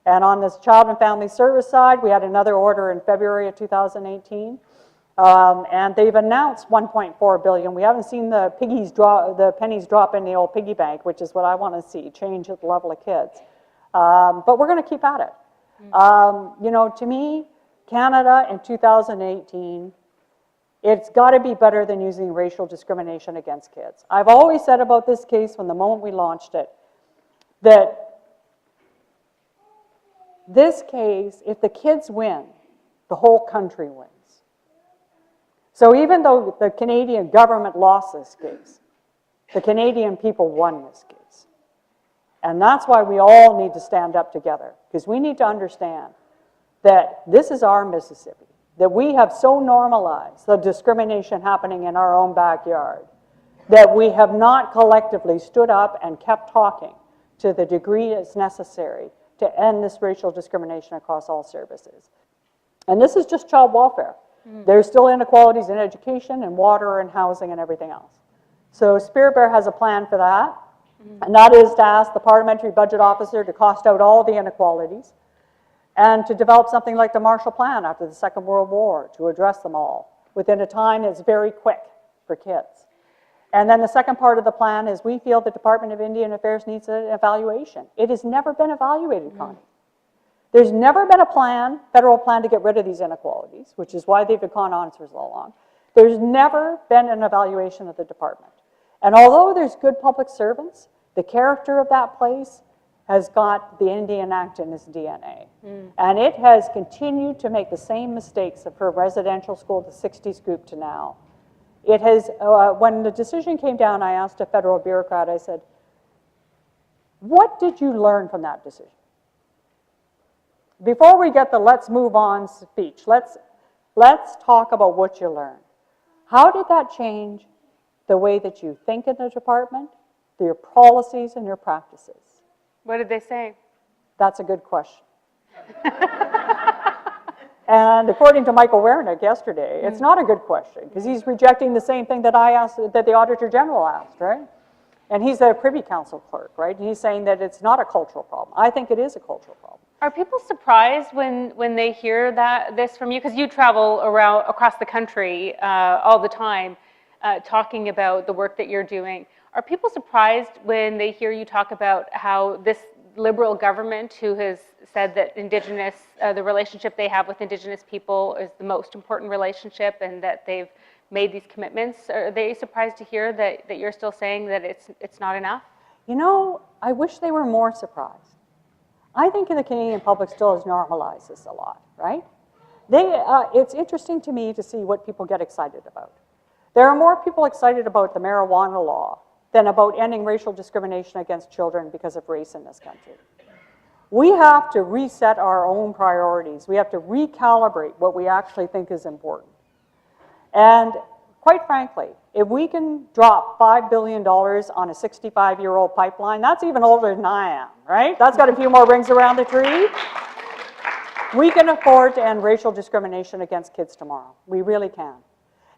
And on this child and family service side, we had another order in February of 2018. And they've announced $1.4 billion. We haven't seen the pennies drop in the old piggy bank, which is what I want to see, change at the level of kids. But we're going to keep at it. To me, Canada in 2018, it's got to be better than using racial discrimination against kids. I've always said about this case from the moment we launched it, that this case, if the kids win, the whole country wins. So even though the Canadian government lost this case, the Canadian people won this case. And that's why we all need to stand up together, because we need to understand that this is our Mississippi, that we have so normalized the discrimination happening in our own backyard, that we have not collectively stood up and kept talking to the degree it's necessary to end this racial discrimination across all services. And this is just child welfare. There's still inequalities in education and water and housing and everything else. So Spirit Bear has a plan for that, and that is to ask the Parliamentary Budget Officer to cost out all the inequalities and to develop something like the Marshall Plan after the Second World War to address them all within a time that's very quick for kids. And then the second part of the plan is we feel the Department of Indian Affairs needs an evaluation. It has never been evaluated, Connie. There's never been a plan, federal plan, to get rid of these inequalities, which is why they've gone on for so long. There's never been an evaluation of the department. And although there's good public servants, the character of that place has got the Indian Act in its DNA. And it has continued to make the same mistakes from residential school, the 60s group to now. It has, when the decision came down, I asked a federal bureaucrat, I said, What did you learn from that decision? Before we get the let's move on speech, let's talk about what you learned. How did that change the way that you think in the department, your policies and your practices? What did they say? That's a good question. And according to Michael Wernick yesterday, it's not a good question, because he's rejecting the same thing that I asked, that the Auditor General asked, right? And he's a Privy Council clerk, right? And he's saying that it's not a cultural problem. I think it is a cultural problem. Are people surprised when they hear this from you? Because you travel around across the country all the time talking about the work that you're doing. Are people surprised when they hear you talk about how this Liberal government, who has said that Indigenous, the relationship they have with Indigenous people is the most important relationship, and that they've made these commitments? Are they surprised to hear that you're still saying that it's not enough? You know, I wish they were more surprised. I think the Canadian public still has normalized this a lot, right? It's interesting to me to see what people get excited about. There are more people excited about the marijuana law than about ending racial discrimination against children because of race in this country. We have to reset our own priorities. We have to recalibrate what we actually think is important. And quite frankly, if we can drop $5 billion on a 65-year-old pipeline, that's even older than I am, right? That's got a few more rings around the tree. We can afford to end racial discrimination against kids tomorrow. We really can.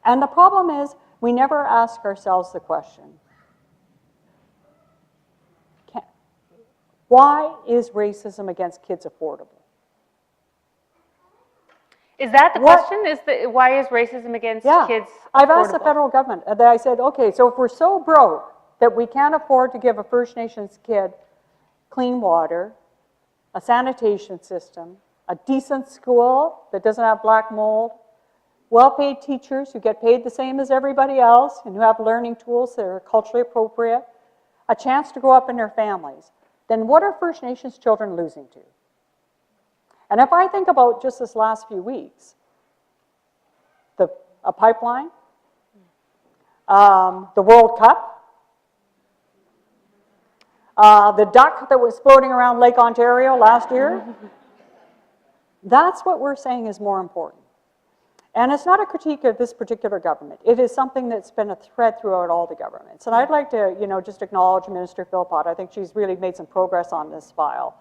And the problem is, we never ask ourselves the question, why is racism against kids affordable? Is that the question? Why is racism against kids affordable? I've asked the federal government, and I said, okay, so if we're so broke that we can't afford to give a First Nations kid clean water, a sanitation system, a decent school that doesn't have black mold, well-paid teachers who get paid the same as everybody else and who have learning tools that are culturally appropriate, a chance to grow up in their families, then what are First Nations children losing to? And if I think about just this last few weeks, a pipeline, the World Cup, the duck that was floating around Lake Ontario last year, that's what we're saying is more important. And it's not a critique of this particular government. It is something that's been a thread throughout all the governments. And I'd like to, just acknowledge Minister Philpott. I think she's really made some progress on this file.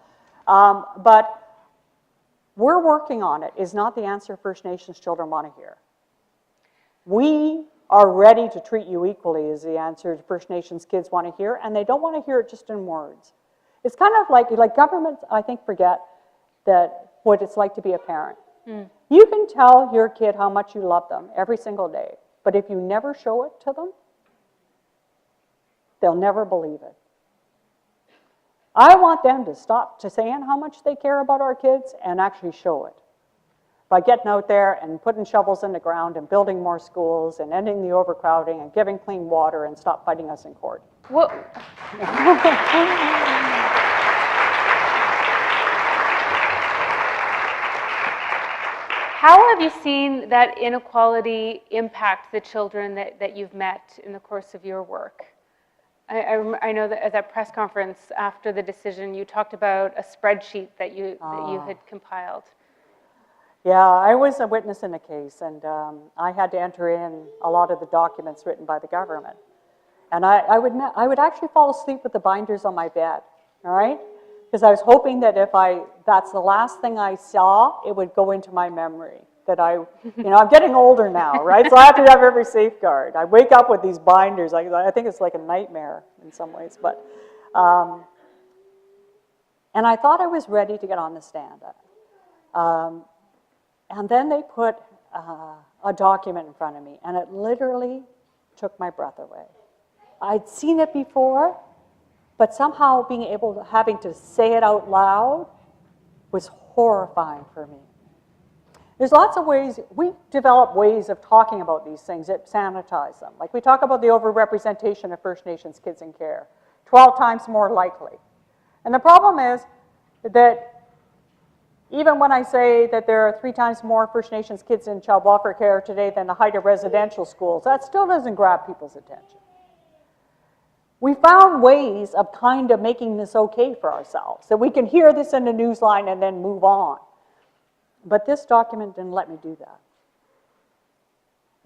But we're working on it is not the answer First Nations children want to hear. We are ready to treat you equally is the answer First Nations kids want to hear, and they don't want to hear it just in words. It's kind of like governments, I think, forget that what it's like to be a parent. You can tell your kid how much you love them every single day, but if you never show it to them, they'll never believe it. I want them to stop saying how much they care about our kids and actually show it by getting out there and putting shovels in the ground and building more schools and ending the overcrowding and giving clean water and stop fighting us in court. Well, how have you seen that inequality impact the children that you've met in the course of your work? I know that at that press conference after the decision, you talked about a spreadsheet that you had compiled. Yeah, I was a witness in a case, and I had to enter in a lot of the documents written by the government. And I would actually fall asleep with the binders on my bed, all right? Because I was hoping that if that's the last thing I saw, it would go into my memory. That I'm getting older now, right? So I have to have every safeguard. I wake up with these binders. I think it's like a nightmare in some ways. But, and I thought I was ready to get on the stand. And then they put a document in front of me, and it literally took my breath away. I'd seen it before, but somehow having to say it out loud was horrifying for me. There's lots of ways, we develop ways of talking about these things that sanitize them. Like we talk about the overrepresentation of First Nations kids in care, 12 times more likely. And the problem is that even when I say that there are 3 times more First Nations kids in child welfare care today than the height of residential schools, that still doesn't grab people's attention. We found ways of kind of making this okay for ourselves, that we can hear this in the newsline and then move on. But this document didn't let me do that.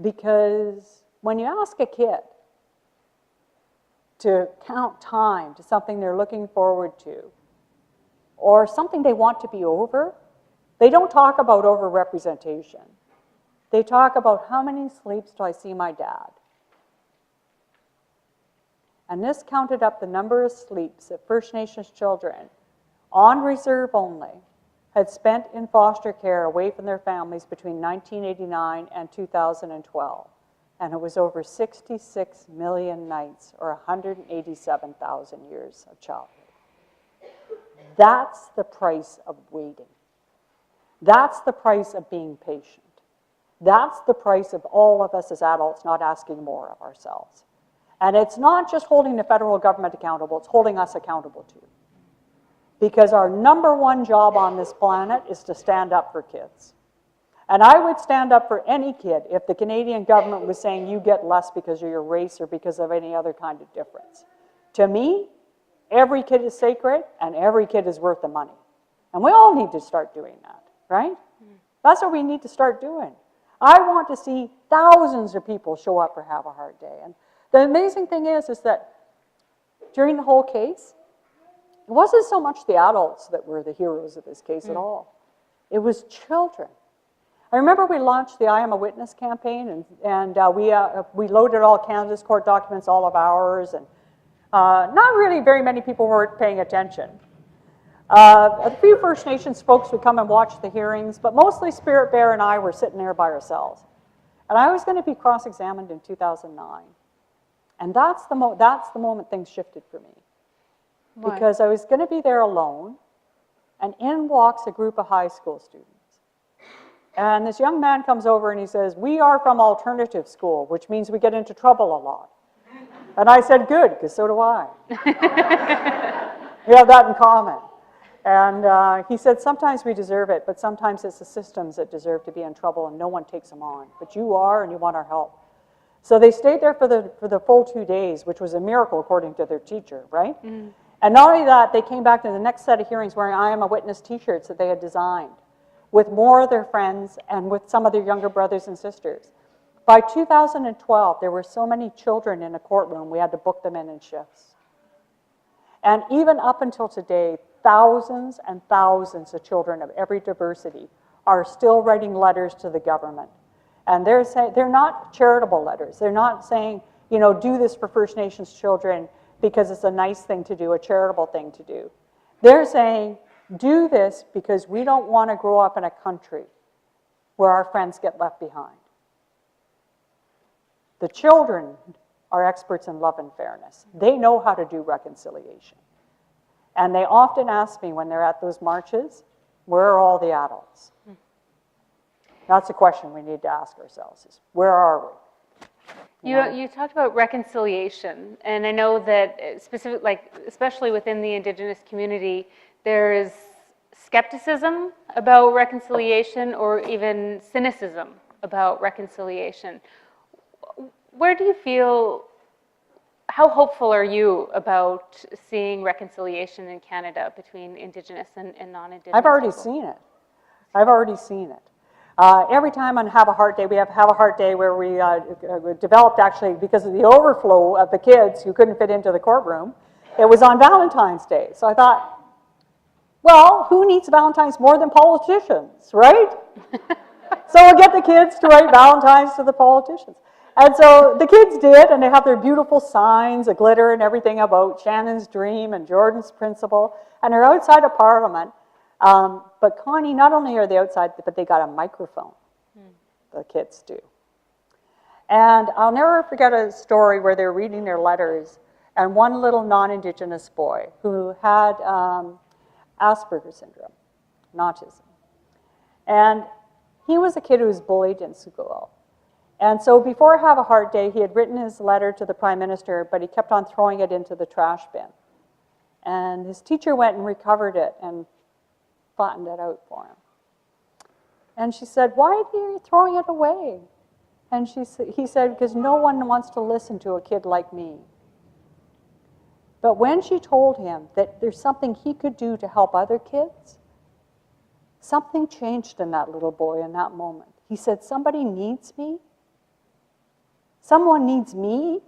Because when you ask a kid to count time to something they're looking forward to, or something they want to be over, they don't talk about overrepresentation. They talk about how many sleeps do I see my dad? And this counted up the number of sleeps that First Nations children, on reserve only, had spent in foster care away from their families between 1989 and 2012. And it was over 66 million nights, or 187,000 years of childhood. That's the price of waiting. That's the price of being patient. That's the price of all of us as adults not asking more of ourselves. And it's not just holding the federal government accountable, it's holding us accountable too. Because our number one job on this planet is to stand up for kids. And I would stand up for any kid if the Canadian government was saying you get less because of your race or because of any other kind of difference. To me, every kid is sacred and every kid is worth the money. And we all need to start doing that, right? That's what we need to start doing. I want to see thousands of people show up for Have a Hard Day. And the amazing thing is that during the whole case, it wasn't so much the adults that were the heroes of this case at all. It was children. I remember we launched the I Am a Witness campaign, and we loaded all Canada's court documents, all of ours, and not really very many people were paying attention. A few First Nations folks would come and watch the hearings, but mostly Spirit Bear and I were sitting there by ourselves. And I was going to be cross-examined in 2009. And that's the moment things shifted for me. Why? Because I was going to be there alone, and in walks a group of high school students. And this young man comes over and he says, "We are from alternative school, which means we get into trouble a lot." And I said, "Good, because so do I." We have that in common. And he said, "Sometimes we deserve it, but sometimes it's the systems that deserve to be in trouble and no one takes them on. But you are, and you want our help." So they stayed there for the full 2 days, which was a miracle according to their teacher, right? And not only that, they came back to the next set of hearings wearing I Am a Witness t-shirts that they had designed with more of their friends and with some of their younger brothers and sisters. By 2012, there were so many children in a courtroom, we had to book them in shifts. And even up until today, thousands and thousands of children of every diversity are still writing letters to the government. And they're not charitable letters. They're not saying, you know, do this for First Nations children because it's a nice thing to do, a charitable thing to do. They're saying, do this because we don't want to grow up in a country where our friends get left behind. The children are experts in love and fairness. They know how to do reconciliation. And they often ask me when they're at those marches, where are all the adults? That's a question we need to ask ourselves is, where are we? You talked about reconciliation, and I know that especially within the Indigenous community, there is skepticism about reconciliation or even cynicism about reconciliation. Where do you feel, how hopeful are you about seeing reconciliation in Canada between Indigenous and non-Indigenous I've already people? seen it. I've already seen it. Every time on Have a Heart Day, we have a Heart Day where we developed actually, because of the overflow of the kids who couldn't fit into the courtroom, it was on Valentine's Day. So I thought, well, who needs Valentine's more than politicians, right? So we'll get the kids to write Valentines to the politicians. And so the kids did, and they have their beautiful signs, a glitter and everything about Shannon's dream and Jordan's principle, and they're outside of Parliament. But Connie, not only are they outside, but they got a microphone, the kids do. And I'll never forget a story where they're reading their letters, and one little non-Indigenous boy who had Asperger's syndrome, autism. And he was a kid who was bullied in school. And so before Have a Heart Day, he had written his letter to the Prime Minister, but he kept on throwing it into the trash bin. And his teacher went and recovered it and flattened it out for him. And she said, "Why are you throwing it away?" And he said, "Because no one wants to listen to a kid like me." But when she told him that there's something he could do to help other kids, something changed in that little boy in that moment. He said, somebody needs me? Someone needs me?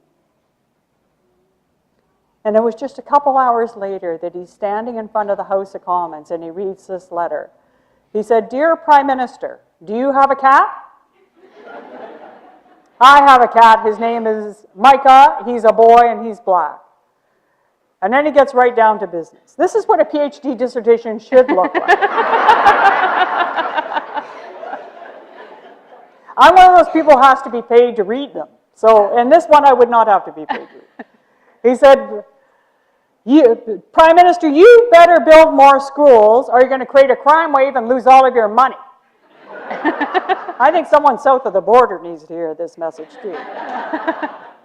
And it was just a couple hours later that he's standing in front of the House of Commons and he reads this letter. He said, "Dear Prime Minister, do you have a cat?" "I have a cat. His name is Micah. He's a boy and he's black." And then he gets right down to business. This is what a PhD dissertation should look like. I'm one of those people who has to be paid to read them. So, in this one, I would not have to be paid to read. He said, "Prime Minister, you better build more schools or you're going to create a crime wave and lose all of your money." I think someone south of the border needs to hear this message too.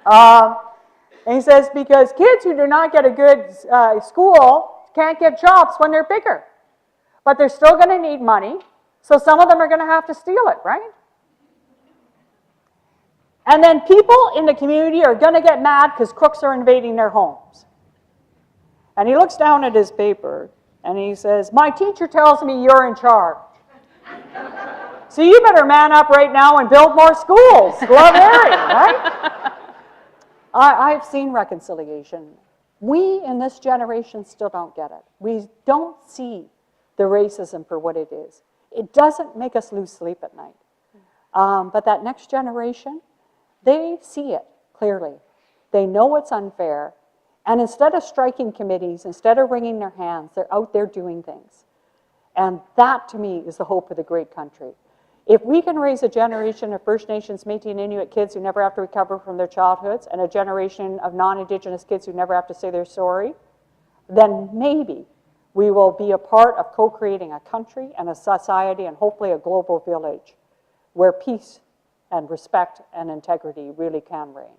And he says, because kids who do not get a good school can't get jobs when they're bigger. But they're still going to need money, so some of them are going to have to steal it, right? And then people in the community are going to get mad because crooks are invading their homes. And he looks down at his paper and he says, "My teacher tells me you're in charge. So you better man up right now and build more schools." Love Harry, right? I've seen reconciliation. We in this generation still don't get it. We don't see the racism for what it is. It doesn't make us lose sleep at night. But that next generation, they see it clearly. They know it's unfair. And instead of striking committees, instead of wringing their hands, they're out there doing things. And that, to me, is the hope of the great country. If we can raise a generation of First Nations, Métis, and Inuit kids who never have to recover from their childhoods, and a generation of non-Indigenous kids who never have to say they're sorry, then maybe we will be a part of co-creating a country and a society and hopefully a global village where peace and respect and integrity really can reign.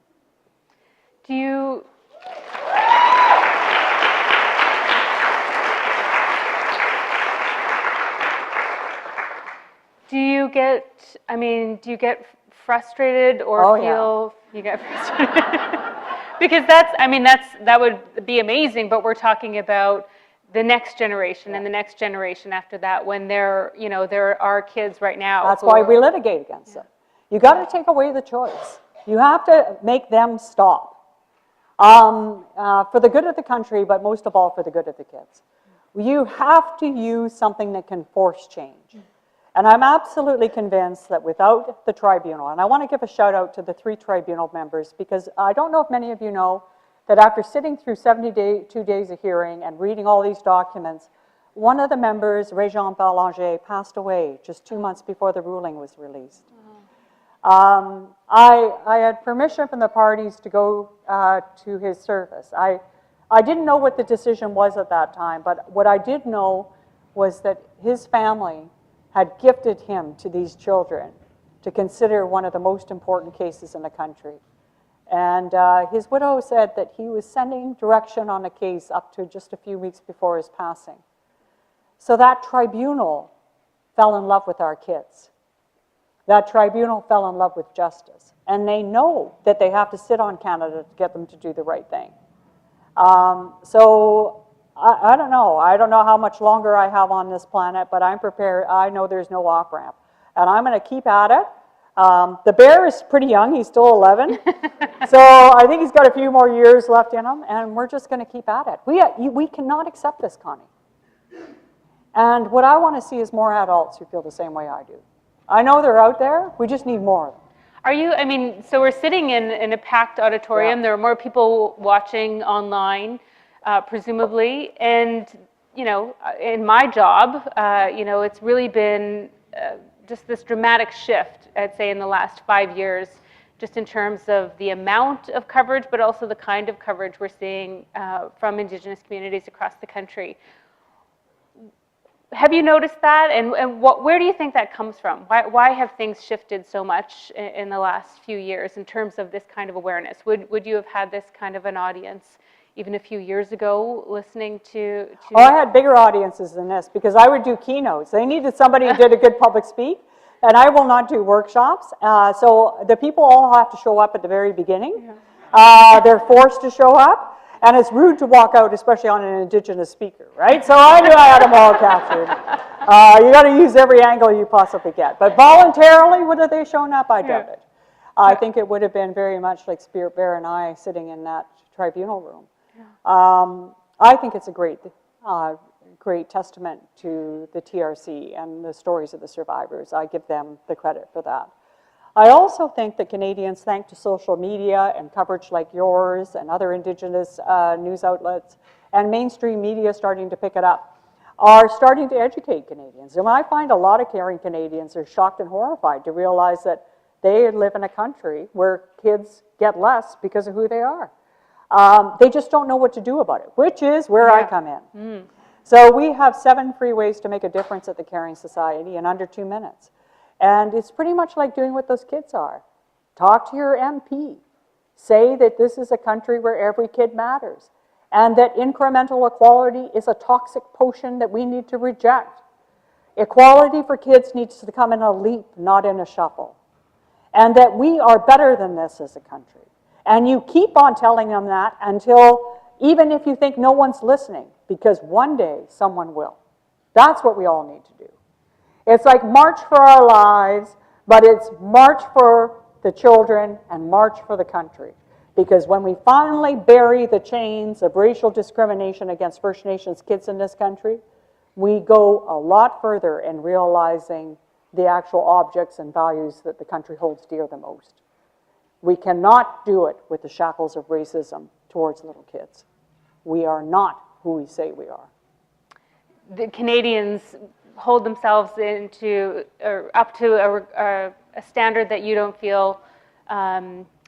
Do you get frustrated or feel you get frustrated? Because that would be amazing, but we're talking about the next generation and the next generation after that when there are kids right now. That's why we litigate against them. You got to take away the choice. You have to make them stop. For the good of the country, but most of all for the good of the kids. You have to use something that can force change. And I'm absolutely convinced that without the tribunal, and I want to give a shout out to the 3 tribunal members, because I don't know if many of you know that after sitting through 72 days of hearing and reading all these documents, one of the members, Régent Bélanger, passed away just 2 months before the ruling was released. I had permission from the parties to go to his service. I didn't know what the decision was at that time, but what I did know was that his family had gifted him to these children to consider one of the most important cases in the country. And his widow said that he was sending direction on a case up to just a few weeks before his passing. So that tribunal fell in love with our kids. That tribunal fell in love with justice. And they know that they have to sit on Canada to get them to do the right thing. So I don't know. I don't know how much longer I have on this planet, but I'm prepared. I know there's no off-ramp. And I'm going to keep at it. The bear is pretty young. He's still 11. So I think he's got a few more years left in him, and we're just going to keep at it. We cannot accept this, Connie. And what I want to see is more adults who feel the same way I do. I know they're out there. We just need more of them. So we're sitting in a packed auditorium. Yeah. There are more people watching online, presumably. And, in my job, it's really been just this dramatic shift, I'd say, in the last 5 years, just in terms of the amount of coverage, but also the kind of coverage we're seeing from Indigenous communities across the country. Have you noticed that? And where do you think that comes from? Why have things shifted so much in the last few years in terms of this kind of awareness? Would you have had this kind of an audience even a few years ago listening to... Oh, I had bigger audiences than this because I would do keynotes. They needed somebody who did a good public speak, and I will not do workshops. So the people all have to show up at the very beginning. Yeah. They're forced to show up. And it's rude to walk out, especially on an Indigenous speaker, right? So I knew I had them all captured. You got to use every angle you possibly get. But voluntarily, would have they shown up? I doubt it. I think it would have been very much like Spirit Bear and I sitting in that tribunal room. I think it's a great testament to the TRC and the stories of the survivors. I give them the credit for that. I also think that Canadians, thanks to social media and coverage like yours and other Indigenous news outlets and mainstream media starting to pick it up, are starting to educate Canadians. And I find a lot of caring Canadians are shocked and horrified to realize that they live in a country where kids get less because of who they are. They just don't know what to do about it, which is where I come in. So we have 7 free ways to make a difference at the Caring Society in under 2 minutes. And it's pretty much like doing what those kids are. Talk to your MP. Say that this is a country where every kid matters. And that incremental equality is a toxic potion that we need to reject. Equality for kids needs to come in a leap, not in a shuffle. And that we are better than this as a country. And you keep on telling them that until, even if you think no one's listening, because one day someone will. That's what we all need to do. It's like March for Our Lives, but it's March for the children and March for the country. Because when we finally bury the chains of racial discrimination against First Nations kids in this country, we go a lot further in realizing the actual objects and values that the country holds dear the most. We cannot do it with the shackles of racism towards little kids. We are not who we say we are. The Canadians hold themselves up to a standard that you don't feel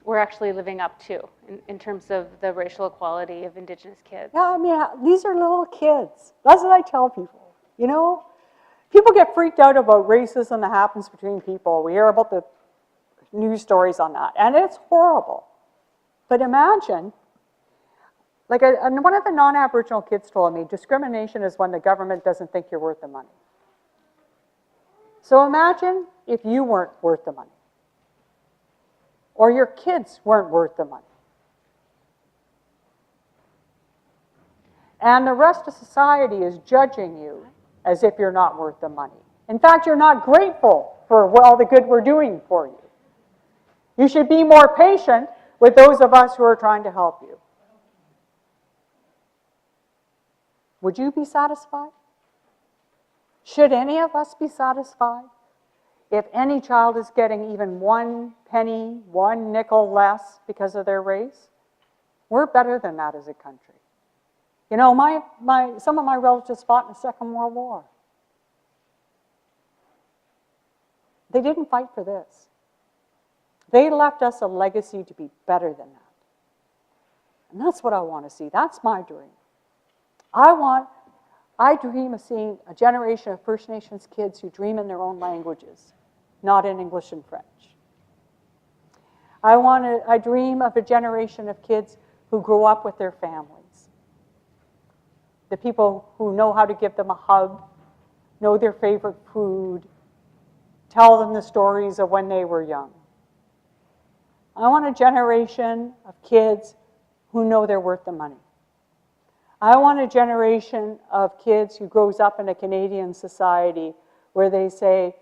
we're actually living up to in terms of the racial equality of Indigenous kids. Yeah, I mean, these are little kids. That's what I tell people. You know, people get freaked out about racism that happens between people. We hear about the news stories on that, and it's horrible. But imagine, like one of the non-Aboriginal kids told me, discrimination is when the government doesn't think you're worth the money. So imagine if you weren't worth the money, or your kids weren't worth the money. And the rest of society is judging you as if you're not worth the money. In fact, you're not grateful for all the good we're doing for you. You should be more patient with those of us who are trying to help you. Would you be satisfied? Should any of us be satisfied if any child is getting even 1 penny, 1 nickel less because of their race? We're better than that as a country. You know, some of my relatives fought in the Second World War. They didn't fight for this. They left us a legacy to be better than that. And that's what I want to see. That's my dream. I dream of seeing a generation of First Nations kids who dream in their own languages, not in English and French. I dream of a generation of kids who grow up with their families. The people who know how to give them a hug, know their favorite food, tell them the stories of when they were young. I want a generation of kids who know they're worth the money. I want a generation of kids who grows up in a Canadian society where they say,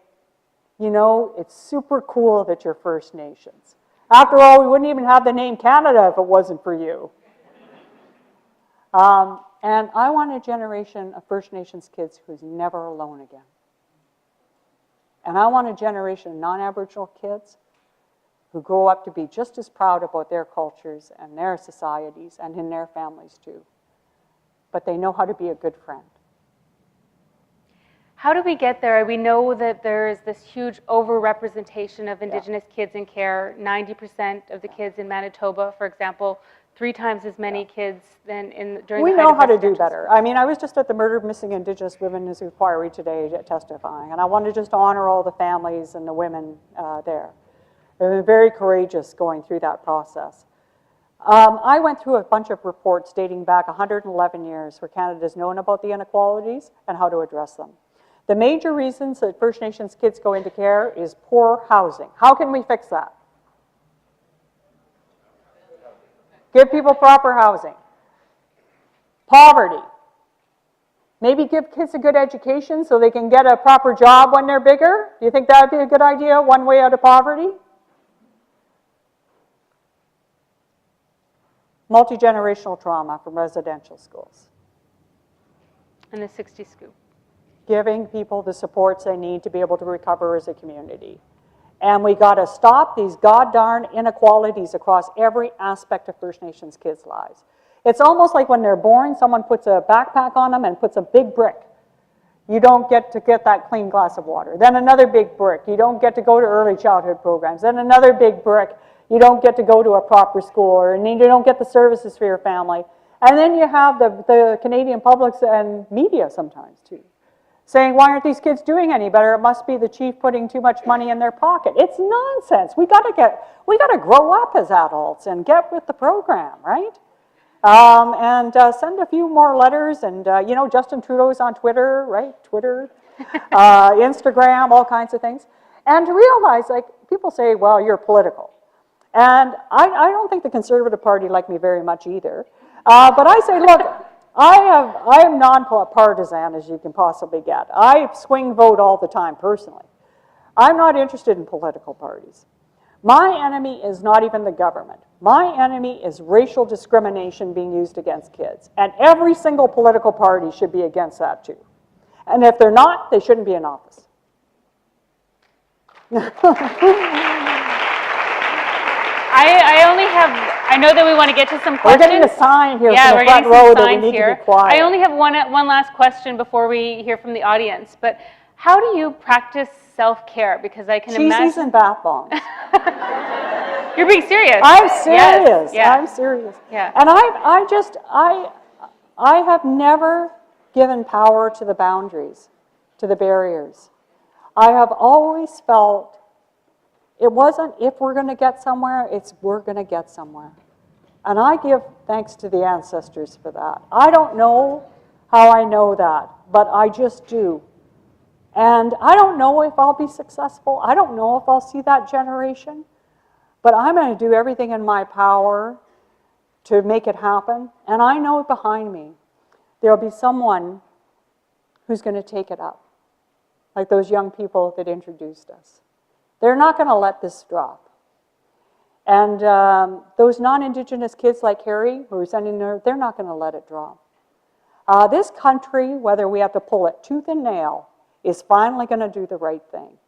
you know, it's super cool that you're First Nations. After all, we wouldn't even have the name Canada if it wasn't for you. And I want a generation of First Nations kids who's never alone again. And I want a generation of non-Aboriginal kids who grow up to be just as proud about their cultures and their societies and in their families too. But they know how to be a good friend. How do we get there? We know that there is this huge overrepresentation of Indigenous kids in care. 90% of the kids in Manitoba, for example, 3 times as many kids than during the height of residential. We know how to do better. I mean, I was just at the Murdered Missing Indigenous Women's Inquiry today testifying, and I want to just honor all the families and the women there. They've been very courageous going through that process. I went through a bunch of reports dating back 111 years where Canada's known about the inequalities and how to address them. The major reasons that First Nations kids go into care is poor housing. How can we fix that? Give people proper housing. Poverty. Maybe give kids a good education so they can get a proper job when they're bigger. Do you think that would be a good idea, one way out of poverty? Multi-generational trauma from residential schools. And the 60 scoop. Giving people the supports they need to be able to recover as a community. And we got to stop these god-darn inequalities across every aspect of First Nations kids' lives. It's almost like when they're born, someone puts a backpack on them and puts a big brick. You don't get to get that clean glass of water. Then another big brick. You don't get to go to early childhood programs. Then another big brick. You don't get to go to a proper school, and you don't get the services for your family. And then you have the Canadian publics and media sometimes too, saying, why aren't these kids doing any better? It must be the chief putting too much money in their pocket. It's nonsense. We got to grow up as adults and get with the program, right? And send a few more letters, and you know, Justin Trudeau's on Twitter, right? Twitter, Instagram, all kinds of things. And to realize, like, people say, well, you're political. And I don't think the Conservative Party like me very much either. But I say, look, I am non-partisan as you can possibly get. I swing vote all the time personally. I'm not interested in political parties. My enemy is not even the government. My enemy is racial discrimination being used against kids. And every single political party should be against that too. And if they're not, they shouldn't be in office. I know that we want to get to some questions. We're getting a sign here yeah, from the front row that we need to be quiet. I only have one last question before we hear from the audience. But how do you practice self-care? Because I can imagine... Cheesies and bath bombs. You're being serious. I'm serious. Yes. Yeah. I'm serious. Yeah. And I have never given power to the boundaries, to the barriers. I have always felt it wasn't if we're going to get somewhere, it's we're going to get somewhere. And I give thanks to the ancestors for that. I don't know how I know that, but I just do. And I don't know if I'll be successful. I don't know if I'll see that generation. But I'm going to do everything in my power to make it happen. And I know behind me, there'll be someone who's going to take it up, like those young people that introduced us. They're not going to let this drop. And those non-Indigenous kids like Harry, who are sending they're not going to let it drop. This country, whether we have to pull it tooth and nail, is finally going to do the right thing.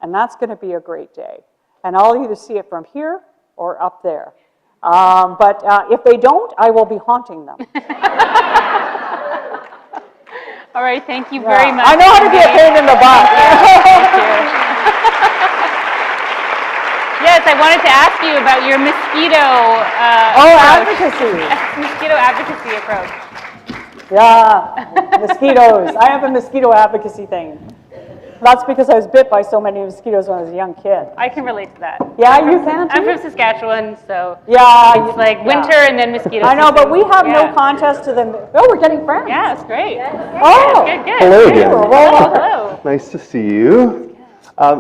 And that's going to be a great day. And I'll either see it from here or up there. But if they don't, I will be haunting them. All right, thank you very much. I know how to be a pain in the butt. Thank you. Yes, I wanted to ask you about your mosquito advocacy. Mosquito advocacy approach. Yeah, mosquitoes. I have a mosquito advocacy thing. That's because I was bit by so many mosquitoes when I was a young kid. I can relate to that. Yeah, you can too? I'm from Saskatchewan, so yeah, it's like winter and then mosquitoes. I know, but we have no contest to them. Oh, we're getting friends. Yeah, it's great. Oh, Good. Hello again. Hello. Nice to see you.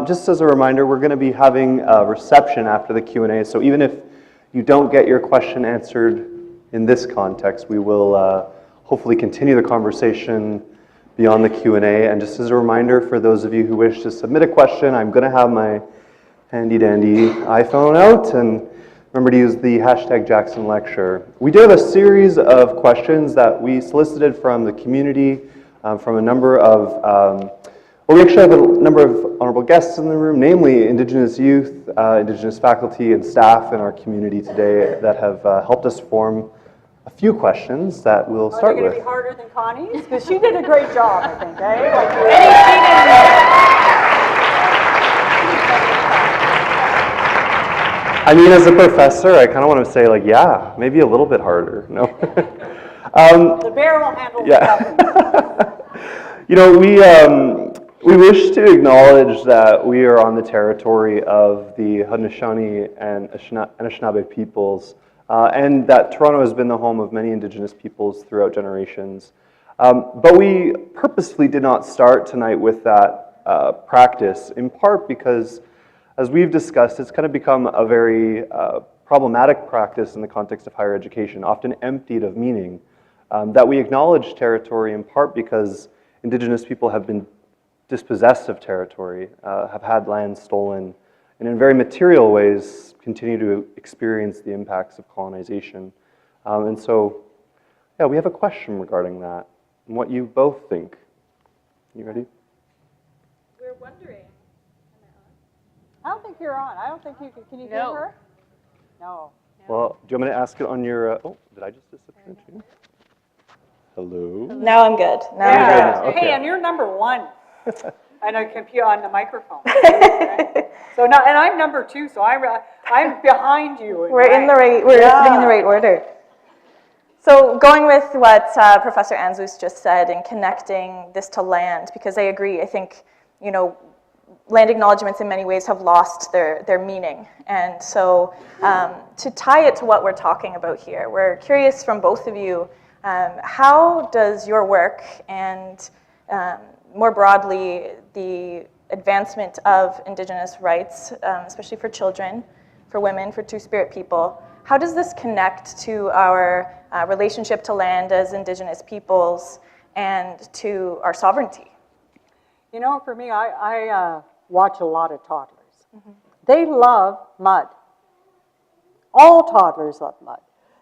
Just as a reminder, we're going to be having a reception after the Q&A, so even if you don't get your question answered in this context, we will hopefully continue the conversation beyond the Q&A. And just as a reminder, for those of you who wish to submit a question, I'm going to have my handy-dandy iPhone out, and remember to use the hashtag Jackson Lecture. We do have a series of questions that we solicited from the community, from a number of well, we actually have a number of honorable guests in the room, namely Indigenous youth, Indigenous faculty and staff in our community today that have helped us form a few questions that we'll start with. Are they going to be harder than Connie's? Because she did a great job, I think, eh? I mean, as a professor, I kind of want to say, like, yeah, maybe a little bit harder. No. The bear will handle the You know, we wish to acknowledge that we are on the territory of the Haudenosaunee and Anishinaabe peoples, and that Toronto has been the home of many Indigenous peoples throughout generations. But we purposefully did not start tonight with that practice, in part because, as we've discussed, it's kind of become a very problematic practice in the context of higher education, often emptied of meaning. that we acknowledge territory in part because Indigenous people have been dispossessed of territory, have had land stolen, and in very material ways continue to experience the impacts of colonization. And so, yeah, we have a question regarding that and what you both think. You ready? We're wondering. I don't think you're on. I don't think you can you hear No. her? No. Well, do you want me to ask it on your, oh, did I just disappear too? Hello? Now I'm good. Now You're I'm good good. now, okay. Hey, and you're number one. And I compute on the microphone. Right? So now, and I'm number two, so I'm behind you. We're in the right. We're sitting in the right order. So going with what Professor Anzus just said and connecting this to land, because I agree. I think land acknowledgements in many ways have lost their meaning, and so to tie it to what we're talking about here, we're curious from both of you. How does your work and more broadly the advancement of Indigenous rights, especially for children, for women, for Two-Spirit people, how does this connect to our relationship to land as Indigenous peoples and to our sovereignty? For me, I watch a lot of toddlers. Mm-hmm. They love mud. All toddlers love mud.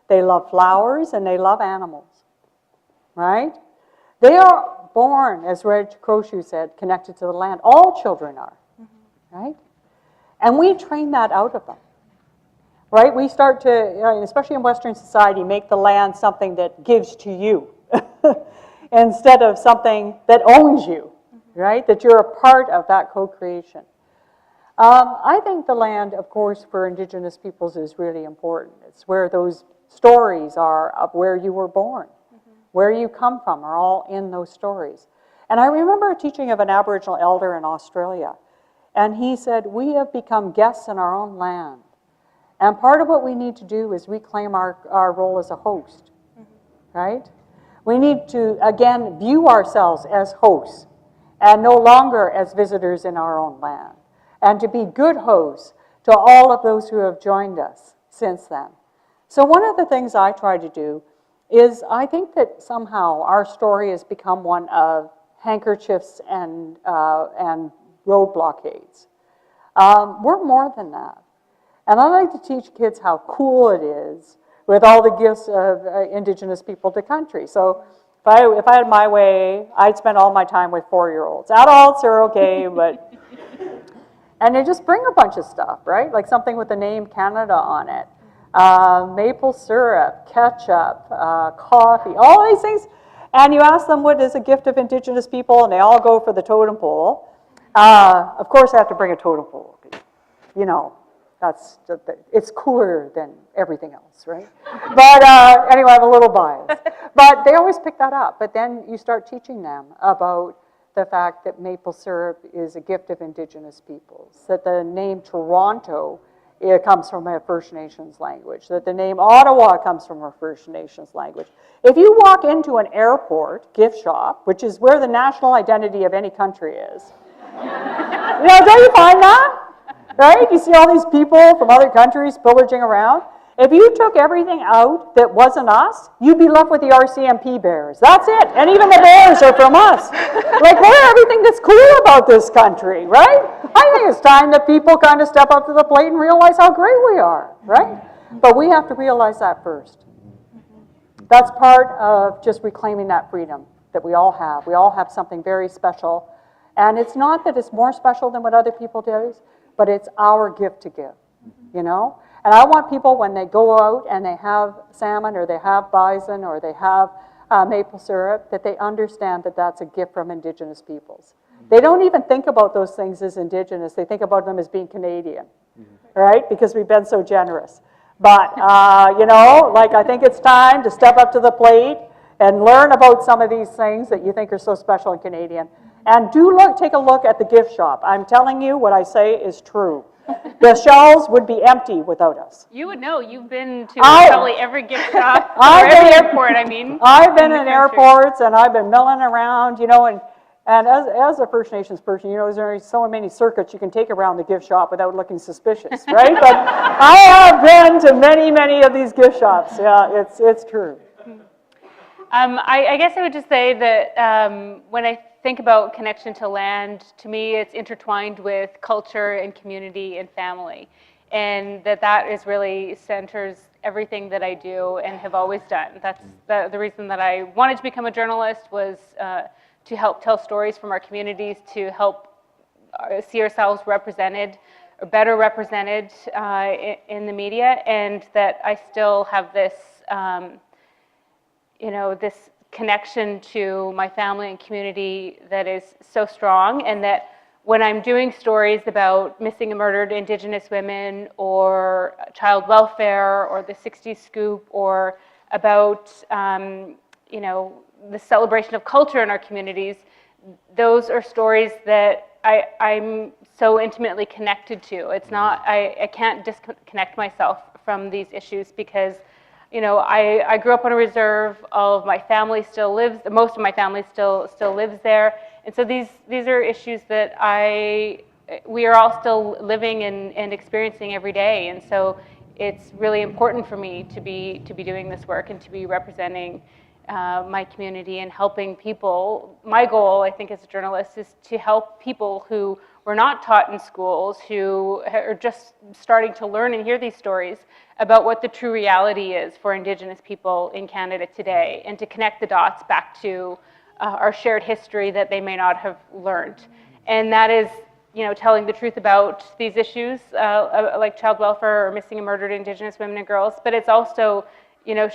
They love flowers and they love animals, right? They are born, as Reg Croshu said, connected to the land. All children are, right? And we train that out of them, right? We start to, especially in Western society, make the land something that gives to you instead of something that owns you, right? That you're a part of that co-creation. I think the land, of course, for Indigenous peoples is really important. It's where those stories are of where you were born, where you come from are all in those stories. And I remember a teaching of an Aboriginal elder in Australia, and he said, we have become guests in our own land. And part of what we need to do is reclaim our role as a host, right? We need to, again, view ourselves as hosts and no longer as visitors in our own land, and to be good hosts to all of those who have joined us since then. So one of the things I try to do is I think that somehow our story has become one of handkerchiefs and road blockades. We're more than that. And I like to teach kids how cool it is with all the gifts of Indigenous people to country. So if I had my way, I'd spend all my time with 4-year-olds. Adults are okay, but... And they just bring a bunch of stuff, right? Like something with the name Canada on it. Maple syrup, ketchup, coffee, all these things. And you ask them what is a gift of Indigenous people, and they all go for the totem pole. Of course, I have to bring a totem pole. It's cooler than everything else, right? But anyway, I'm a little biased. But they always pick that up. But then you start teaching them about the fact that maple syrup is a gift of Indigenous peoples, that the name Toronto comes from a First Nations language, that the name Ottawa comes from a First Nations language. If you walk into an airport gift shop, which is where the national identity of any country is, don't you find that? Right? You see all these people from other countries pillaging around. If you took everything out that wasn't us, you'd be left with the RCMP bears. That's it. And even the bears are from us. Like, we're everything that's cool about this country, right? I think it's time that people kind of step up to the plate and realize how great we are, right? But we have to realize that first. That's part of just reclaiming that freedom that we all have. We all have something very special. And it's not that it's more special than what other people do, but it's our gift to give, And I want people, when they go out and they have salmon or they have bison or they have maple syrup, that they understand that that's a gift from Indigenous peoples. They don't even think about those things as Indigenous. They think about them as being Canadian, right? Because we've been so generous. But, I think it's time to step up to the plate and learn about some of these things that you think are so special and Canadian. And take a look at the gift shop. I'm telling you, what I say is true. The shelves would be empty without us. You would know. You've been to probably every gift shop or every airport, I've been in airports and I've been milling around, and as a First Nations person, there's so many circuits you can take around the gift shop without looking suspicious, right? But I have been to many, many of these gift shops. Yeah, it's true. I guess I would just say that when I think about connection to land, to me it's intertwined with culture and community and family. And that is really centers everything that I do and have always done. That's the reason that I wanted to become a journalist, was to help tell stories from our communities, to help see ourselves represented or better represented in the media, and that I still have this, this connection to my family and community that is so strong, and that when I'm doing stories about missing and murdered Indigenous women, or child welfare, or the 60s scoop, or about the celebration of culture in our communities, those are stories that I'm so intimately connected to. It's not, I can't disconnect myself from these issues, because I grew up on a reserve. All of my family still lives, most of my family still lives there. And so these are issues that we are all still living and experiencing every day. And so it's really important for me to be doing this work and to be representing my community and helping people. My goal, I think, as a journalist, is to help people who were not taught in schools, who are just starting to learn and hear these stories about what the true reality is for Indigenous people in Canada today, and to connect the dots back to our shared history that they may not have learned. And that is, telling the truth about these issues, like child welfare or missing and murdered Indigenous women and girls, but it's also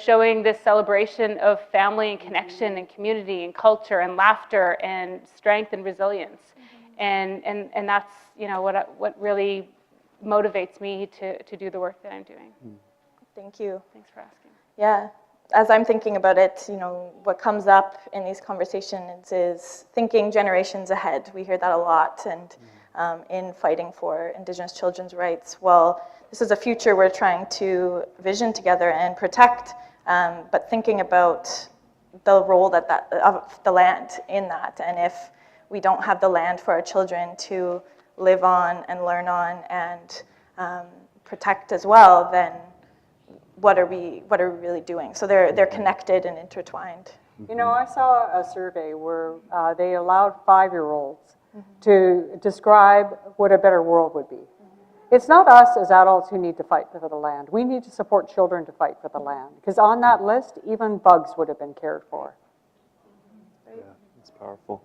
showing this celebration of family and connection and community and culture and laughter and strength and resilience. And that's what really motivates me to do the work that I'm doing. Thank you. Thanks for asking. Yeah, as I'm thinking about it, what comes up in these conversations is thinking generations ahead. We hear that a lot, and in fighting for Indigenous children's rights. Well, this is a future we're trying to vision together and protect, but thinking about the role of the land in that, and if we don't have the land for our children to live on and learn on and protect as well, then what are we really doing? So they're connected and intertwined. I saw a survey where they allowed 5-year-olds to describe what a better world would be. It's not us as adults who need to fight for the land. We need to support children to fight for the land, because on that list, even bugs would have been cared for. Yeah, it's powerful.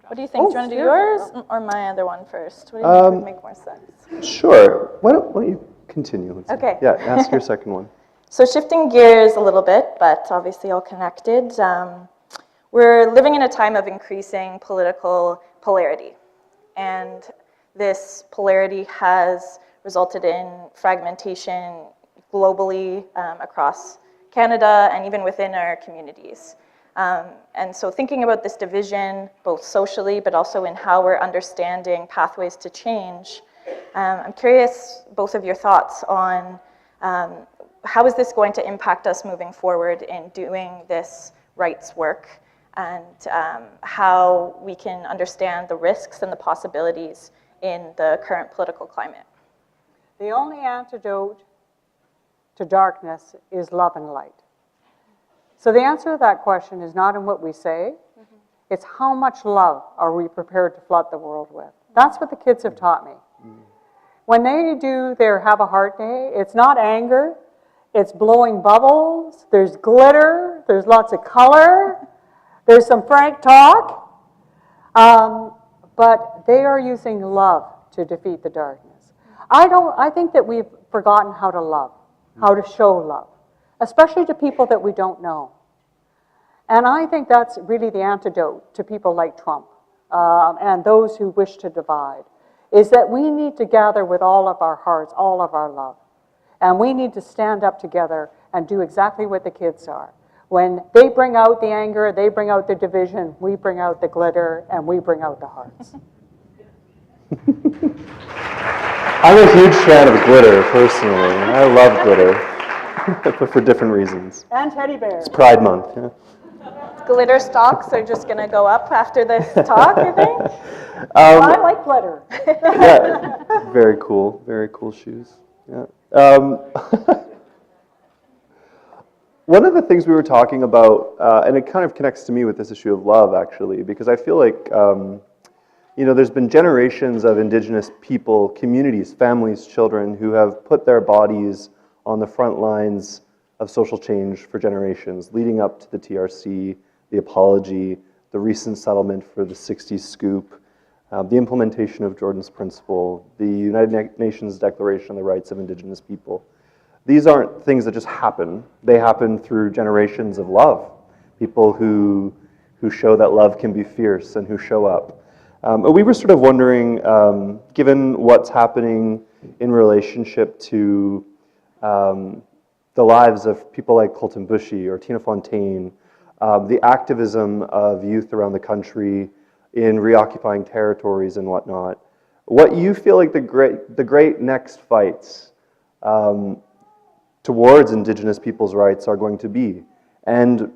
What do you think? Do you want to do yours or my other one first? What do you think would make more sense? Sure. Why don't you continue? Let's see. Okay. Yeah, ask your second one. So shifting gears a little bit, but obviously all connected, we're living in a time of increasing political polarity. And this polarity has resulted in fragmentation globally across Canada and even within our communities. And so thinking about this division, both socially, but also in how we're understanding pathways to change, I'm curious, both of your thoughts on how is this going to impact us moving forward in doing this rights work, and how we can understand the risks and the possibilities in the current political climate. The only antidote to darkness is love and light. So the answer to that question is not in what we say, it's how much love are we prepared to flood the world with. That's what the kids have taught me. When they do their Have a Heart Day, it's not anger, it's blowing bubbles, there's glitter, there's lots of color, there's some frank talk, but they are using love to defeat the darkness. I think that we've forgotten how to love, how to show love, especially to people that we don't know. And I think that's really the antidote to people like Trump and those who wish to divide, is that we need to gather with all of our hearts, all of our love. And we need to stand up together and do exactly what the kids are. When they bring out the anger, they bring out the division, we bring out the glitter, and we bring out the hearts. I'm a huge fan of glitter, personally. I love glitter, but for different reasons. And teddy bears. It's Pride Month. Yeah. Glitter stocks are just going to go up after this talk, I think. I like glitter. Yeah, very cool shoes. Yeah. One of the things we were talking about, and it kind of connects to me with this issue of love, actually, because I feel like, there's been generations of Indigenous people, communities, families, children who have put their bodies on the front lines of social change for generations, leading up to the TRC, the apology, the recent settlement for the 60s scoop, the implementation of Jordan's Principle, the United Nations Declaration on the Rights of Indigenous People. These aren't things that just happen. They happen through generations of love, people who show that love can be fierce and who show up. We were sort of wondering, given what's happening in relationship to the lives of people like Colton Bushy or Tina Fontaine, the activism of youth around the country in reoccupying territories and whatnot, what you feel like the great next fights towards Indigenous people's rights are going to be. And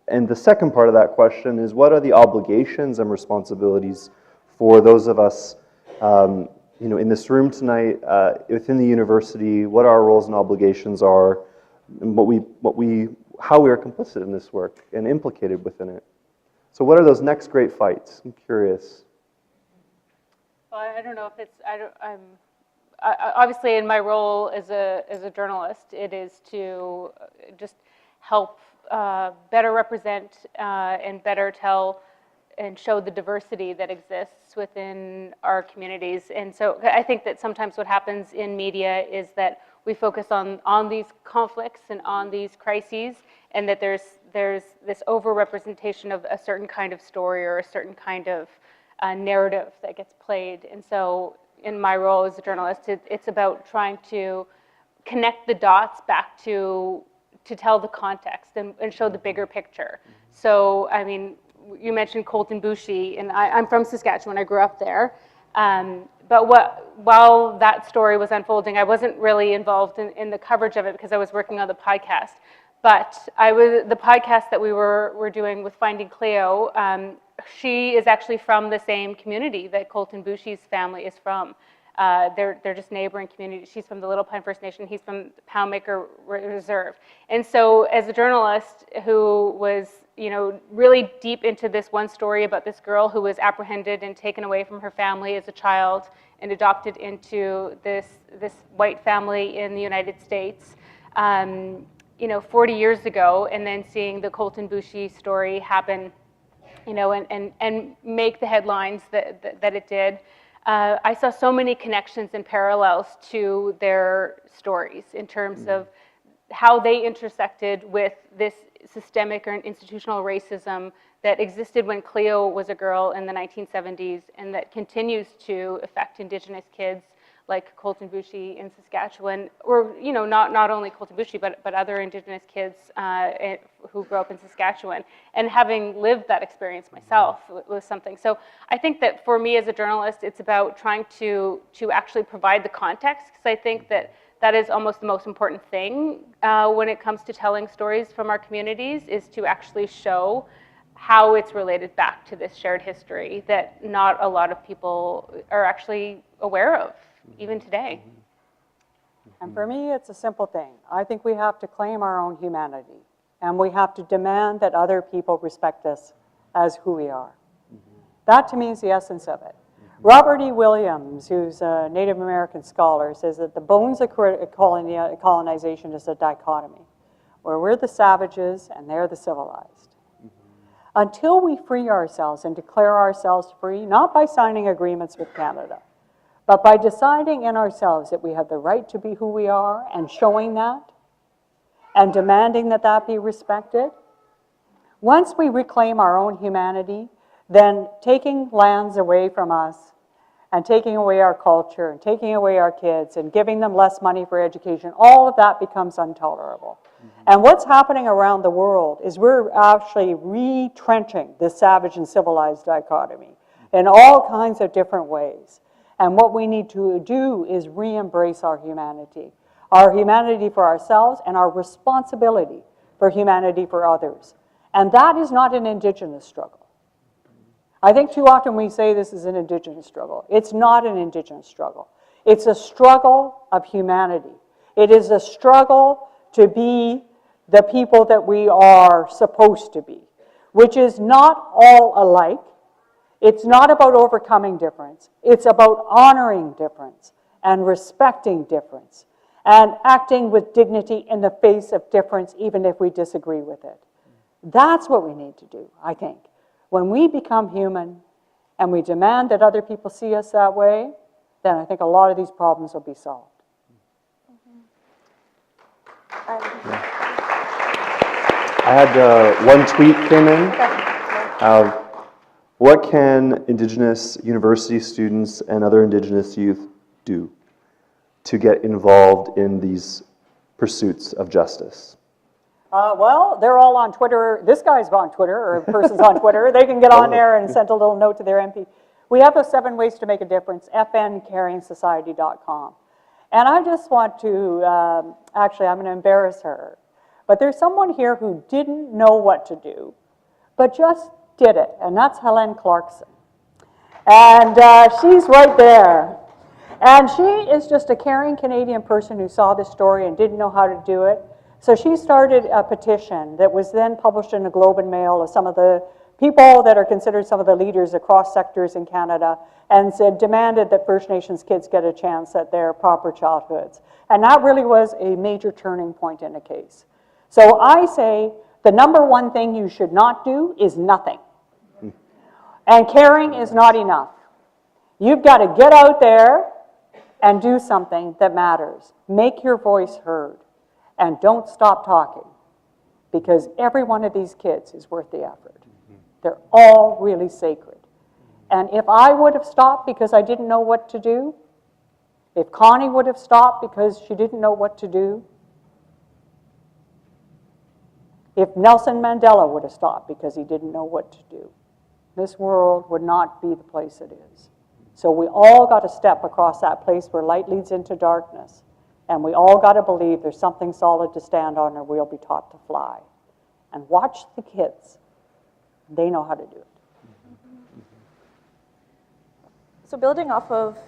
the second part of that question is, what are the obligations and responsibilities for those of us in this room tonight, within the university, what our roles and obligations are, and how we are complicit in this work and implicated within it. So what are those next great fights? I'm curious. Well, I don't know if it's, obviously in my role as a journalist, it is to just help better represent and better tell and show the diversity that exists within our communities. And so I think that sometimes what happens in media is that we focus on these conflicts and on these crises, and that there's this over-representation of a certain kind of story or a certain kind of narrative that gets played. And so in my role as a journalist, it's about trying to connect the dots back to tell the context and show the bigger picture. So, I mean, you mentioned Colton Bushy, and I'm from Saskatchewan, I grew up there. But while that story was unfolding, I wasn't really involved in the coverage of it because I was working on the podcast. But the podcast that we were doing with Finding Cleo, she is actually from the same community that Colton Bushy's family is from. They're just neighboring communities. She's from the Little Pine First Nation. He's from the Poundmaker Reserve. And so, as a journalist who was, really deep into this one story about this girl who was apprehended and taken away from her family as a child and adopted into this white family in the United States, 40 years ago, and then seeing the Colton Bushy story happen, and make the headlines that it did. I saw so many connections and parallels to their stories in terms of how they intersected with this systemic or institutional racism that existed when Cleo was a girl in the 1970s and that continues to affect Indigenous kids like Colton Bushy in Saskatchewan, or not only Colton Bushy, but other Indigenous kids who grew up in Saskatchewan. And having lived that experience myself was something. So I think that for me as a journalist, it's about trying to actually provide the context, because I think that is almost the most important thing when it comes to telling stories from our communities, is to actually show how it's related back to this shared history that not a lot of people are actually aware of, even today. And for me, it's a simple thing. I think we have to claim our own humanity, and we have to demand that other people respect us as who we are. That, to me, is the essence of it. Robert E. Williams, who's a Native American scholar, says that the bones of colonization is a dichotomy, where we're the savages and they're the civilized. Until we free ourselves and declare ourselves free, not by signing agreements with Canada, but by deciding in ourselves that we have the right to be who we are and showing that and demanding that that be respected, once we reclaim our own humanity, then taking lands away from us and taking away our culture and taking away our kids and giving them less money for education, all of that becomes intolerable. And what's happening around the world is we're actually retrenching this savage and civilized dichotomy in all kinds of different ways. And what we need to do is re-embrace our humanity for ourselves and our responsibility for humanity for others. And that is not an Indigenous struggle. I think too often we say this is an Indigenous struggle. It's not an Indigenous struggle. It's a struggle of humanity. It is a struggle to be the people that we are supposed to be, which is not all alike. It's not about overcoming difference. It's about honoring difference and respecting difference and acting with dignity in the face of difference, even if we disagree with it. That's what we need to do, I think. When we become human and we demand that other people see us that way, then I think a lot of these problems will be solved. I had one tweet came in. What can Indigenous university students and other Indigenous youth do to get involved in these pursuits of justice? Well, they're all on Twitter. This guy's on Twitter, or person's on Twitter. They can get on there and send a little note to their MP. We have the 7 ways to make a difference, fncarringsociety.com. And I just want to, actually, I'm going to embarrass her. But there's someone here who didn't know what to do, but just did it, and that's Helen Clarkson. And she's right there. And she is just a caring Canadian person who saw this story and didn't know how to do it. So she started a petition that was then published in the Globe and Mail of some of the people that are considered some of the leaders across sectors in Canada, and demanded that First Nations kids get a chance at their proper childhoods. And that really was a major turning point in the case. So I say the number one thing you should not do is nothing. And caring is not enough. You've got to get out there and do something that matters. Make your voice heard. And don't stop talking. Because every one of these kids is worth the effort. They're all really sacred. And if I would have stopped because I didn't know what to do, if Connie would have stopped because she didn't know what to do, if Nelson Mandela would have stopped because he didn't know what to do, this world would not be the place it is. So we all got to step across that place where light leads into darkness. And we all got to believe there's something solid to stand on, or we'll be taught to fly. And watch the kids. They know how to do it. So building off of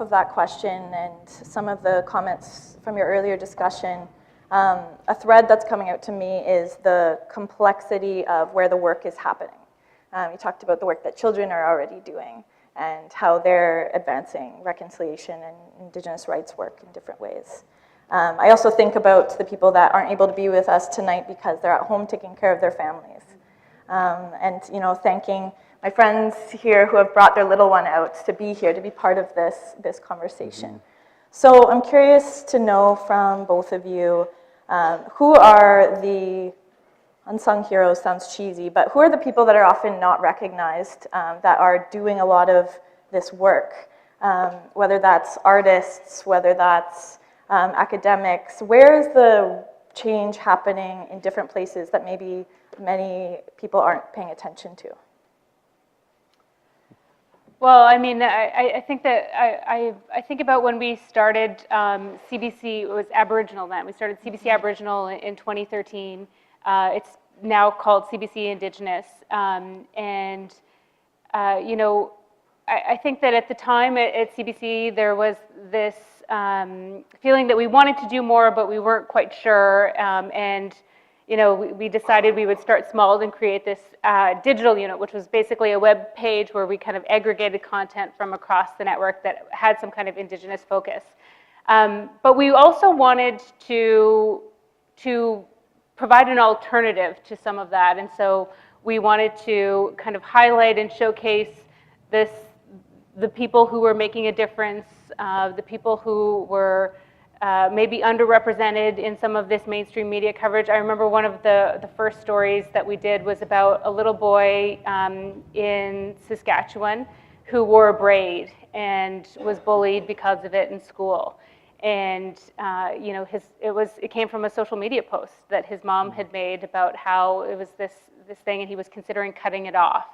that question and some of the comments from your earlier discussion, a thread that's coming out to me is the complexity of where the work is happening. You talked about the work that children are already doing and how they're advancing reconciliation and Indigenous rights work in different ways. I also think about the people that aren't able to be with us tonight because they're at home taking care of their families. And thanking my friends here who have brought their little one out to be here, to be part of this conversation. So I'm curious to know from both of you, who are the unsung heroes, sounds cheesy, but who are the people that are often not recognized that are doing a lot of this work? Whether that's artists, whether that's academics, where is the change happening in different places that maybe many people aren't paying attention to? Well, I mean, I think that I think about when we started CBC, it was Aboriginal then. We started CBC Aboriginal in 2013. It's now called CBC Indigenous. I think that at the time at CBC, there was this feeling that we wanted to do more, but we weren't quite sure. We decided we would start small and create this digital unit, which was basically a web page where we kind of aggregated content from across the network that had some kind of Indigenous focus. But we also wanted to provide an alternative to some of that. And so we wanted to kind of highlight and showcase the people who were making a difference, the people who were maybe underrepresented in some of this mainstream media coverage. I remember one of the first stories that we did was about a little boy in Saskatchewan who wore a braid and was bullied because of it in school. And it came from a social media post that his mom had made about how it was this thing, and he was considering cutting it off.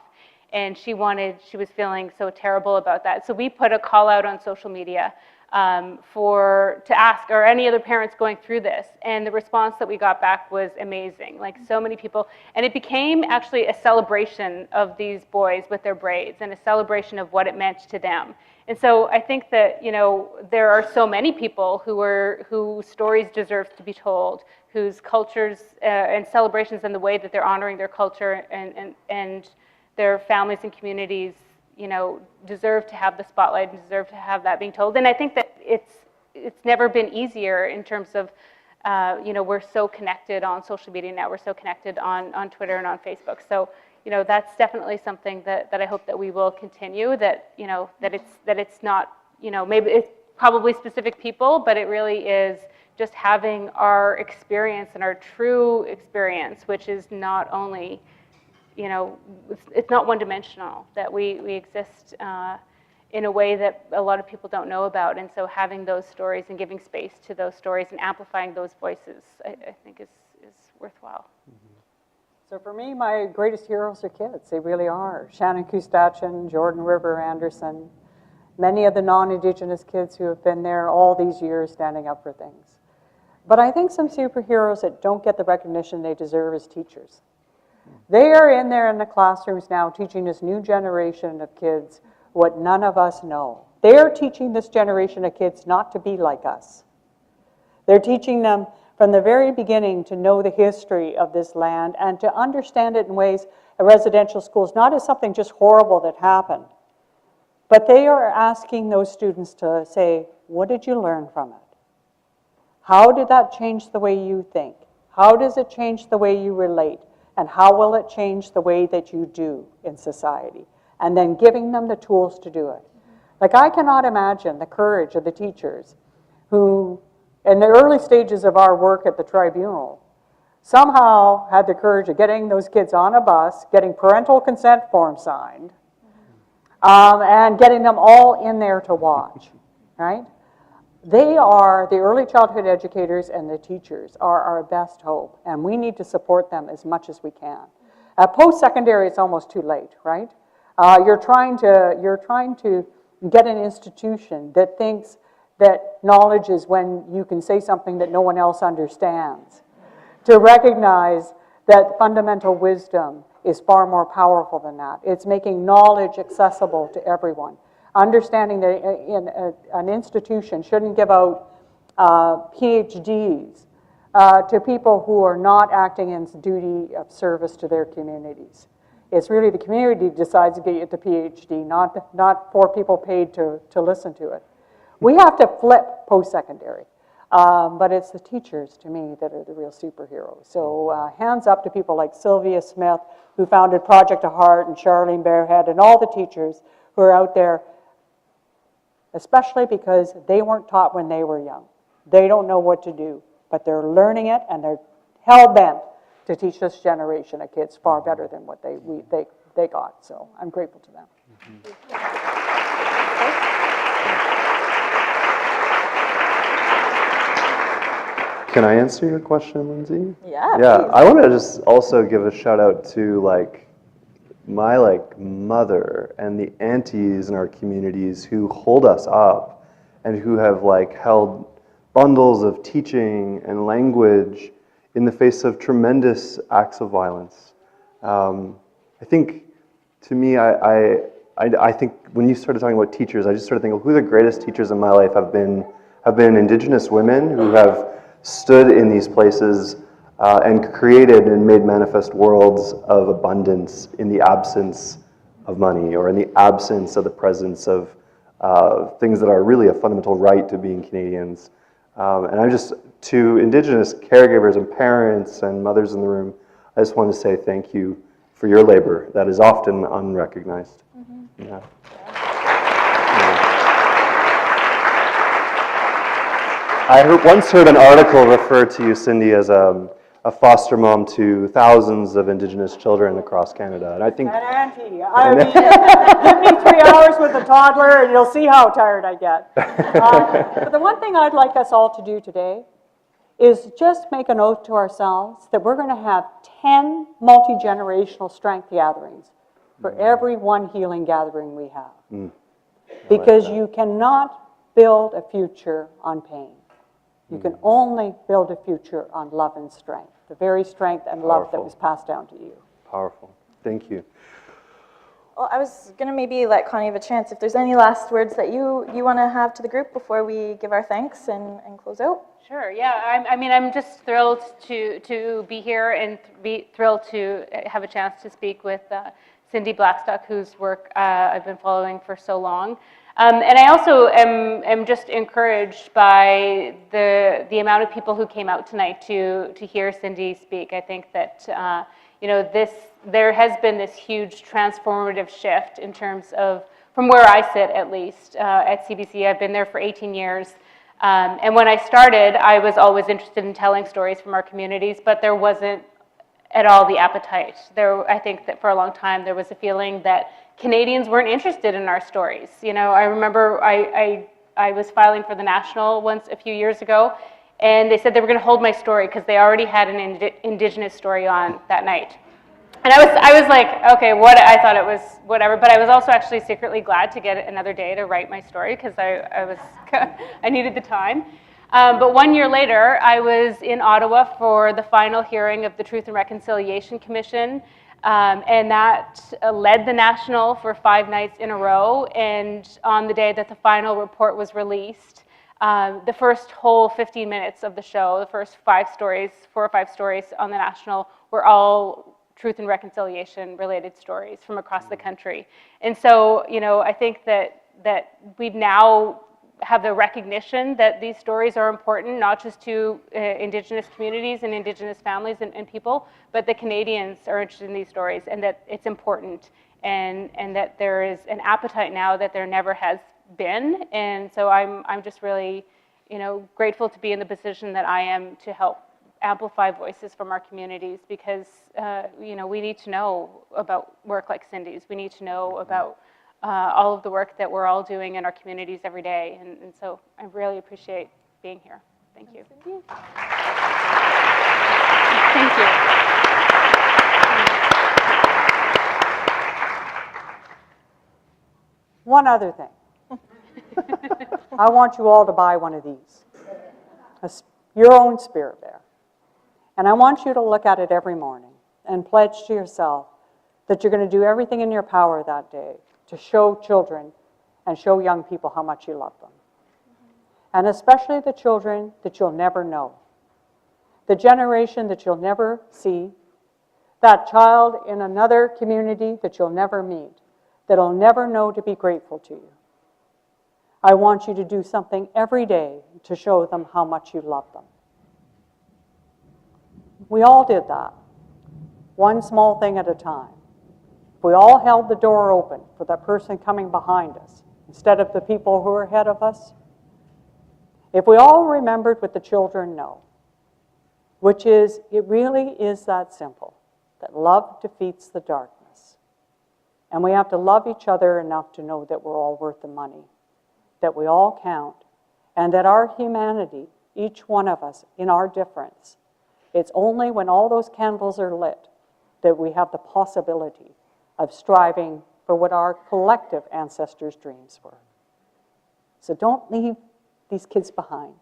And she was feeling so terrible about that. So we put a call out on social media to ask, are any other parents going through this? And the response that we got back was amazing, like so many people. And it became actually a celebration of these boys with their braids and a celebration of what it meant to them. And so I think that, you know, there are so many people whose stories deserve to be told, whose cultures and celebrations and the way that they're honoring their culture and their families and communities, you know, deserve to have the spotlight and deserve to have that being told. And I think that it's never been easier in terms of, you know, we're so connected on social media now, we're so connected on Twitter and on Facebook. So, you know, that's definitely something that I hope that we will continue, that, you know, that it's not, you know, maybe it's probably specific people, but it really is just having our experience and our true experience, which is not only, you know, it's not one-dimensional, that we exist in a way that a lot of people don't know about. And so having those stories and giving space to those stories and amplifying those voices, I think is worthwhile. So for me, my greatest heroes are kids. They really are. Shannon Kustachin, Jordan River Anderson, many of the non-Indigenous kids who have been there all these years standing up for things. But I think some superheroes that don't get the recognition they deserve is teachers. They are in there in the classrooms now teaching this new generation of kids what none of us know. They're teaching this generation of kids not to be like us. They're teaching them from the very beginning to know the history of this land and to understand it in ways at residential schools, not as something just horrible that happened, but they are asking those students to say, what did you learn from it? How did that change the way you think? How does it change the way you relate? And how will it change the way that you do in society? And then giving them the tools to do it. Like, I cannot imagine the courage of the teachers who, in the early stages of our work at the tribunal, somehow had the courage of getting those kids on a bus, getting parental consent forms signed, and getting them all in there to watch, right? They are, the early childhood educators and the teachers are our best hope, and we need to support them as much as we can. At post-secondary, it's almost too late, right? You're trying to get an institution that thinks that knowledge is when you can say something that no one else understands, to recognize that fundamental wisdom is far more powerful than that. It's making knowledge accessible to everyone. Understanding that an institution shouldn't give out PhDs to people who are not acting in duty of service to their communities. It's really the community decides to get the PhD, not for people paid to listen to it. We have to flip post-secondary, but it's the teachers, to me, that are the real superheroes. So hands up to people like Sylvia Smith, who founded Project A Heart, and Charlene Barehead, and all the teachers who are out there, especially because they weren't taught when they were young. They don't know what to do, but they're learning it, and they're hell-bent to teach this generation of kids far better than what they got. So I'm grateful to them. Can I answer your question, Lindsay? Yeah, Yeah, please. I want to just also give a shout out to my mother and the aunties in our communities who hold us up and who have held bundles of teaching and language in the face of tremendous acts of violence. I think, to me, I think when you started talking about teachers, I just started thinking who the greatest teachers in my life have been Indigenous women who have stood in these places and created and made manifest worlds of abundance in the absence of money or in the absence of the presence of things that are really a fundamental right to being Canadians. And I'm just, to Indigenous caregivers and parents and mothers in the room, I just want to say thank you for your labor that is often unrecognized. Mm-hmm. Yeah. I once heard an article refer to you, Cindy, as a foster mom to thousands of Indigenous children across Canada. And I think... And auntie, I mean, give me 3 hours with a toddler and you'll see how tired I get. But the one thing I'd like us all to do today is just make an oath to ourselves that we're going to have 10 multi-generational strength gatherings for every one healing gathering we have. Because you cannot build a future on pain. You can only build a future on love and strength, the very strength and love that Powerful. was passed down to you. Powerful. Thank you. Well, I was going to maybe let Connie have a chance. If there's any last words that you want to have to the group before we give our thanks and close out. Sure, yeah. I'm just thrilled to be here and be thrilled to have a chance to speak with Cindy Blackstock, whose work I've been following for so long. And I also am just encouraged by the amount of people who came out tonight to hear Cindy speak. I think that there has been this huge transformative shift in terms of, from where I sit at least, at CBC. I've been there for 18 years. And when I started, I was always interested in telling stories from our communities, but there wasn't at all the appetite. I think that for a long time there was a feeling that Canadians weren't interested in our stories. I remember I was filing for the National once a few years ago, and they said they were going to hold my story because they already had an Indigenous story on that night. And I was like, okay, I thought it was whatever, but I was also actually secretly glad to get another day to write my story because I needed the time. But 1 year later, I was in Ottawa for the final hearing of the Truth and Reconciliation Commission, and that led the National for 5 nights in a row. And on the day that the final report was released, the first whole 15 minutes of the show, the first 4 or 5 stories on the National were all truth and reconciliation related stories from across the country. And so, I think that we've now have the recognition that these stories are important, not just to Indigenous communities and Indigenous families and people, but the Canadians are interested in these stories, and that it's important, and that there is an appetite now that there never has been. And so I'm just really, grateful to be in the position that I am to help amplify voices from our communities, because we need to know about work like Cindy's. We need to know about all of the work that we're all doing in our communities every day, and so I really appreciate being here. Thank you. Thank you. One other thing. I want you all to buy one of these, your own Spirit Bear. And I want you to look at it every morning and pledge to yourself that you're going to do everything in your power that day to show children and show young people how much you love them. And especially the children that you'll never know. The generation that you'll never see. That child in another community that you'll never meet, that'll never know to be grateful to you. I want you to do something every day to show them how much you love them. We all did that, one small thing at a time. If we all held the door open for that person coming behind us, instead of the people who are ahead of us, if we all remembered what the children know, which is, it really is that simple, that love defeats the darkness. And we have to love each other enough to know that we're all worth the money, that we all count, and that our humanity, each one of us, in our difference, it's only when all those candles are lit that we have the possibility of striving for what our collective ancestors' dreams were. So don't leave these kids behind.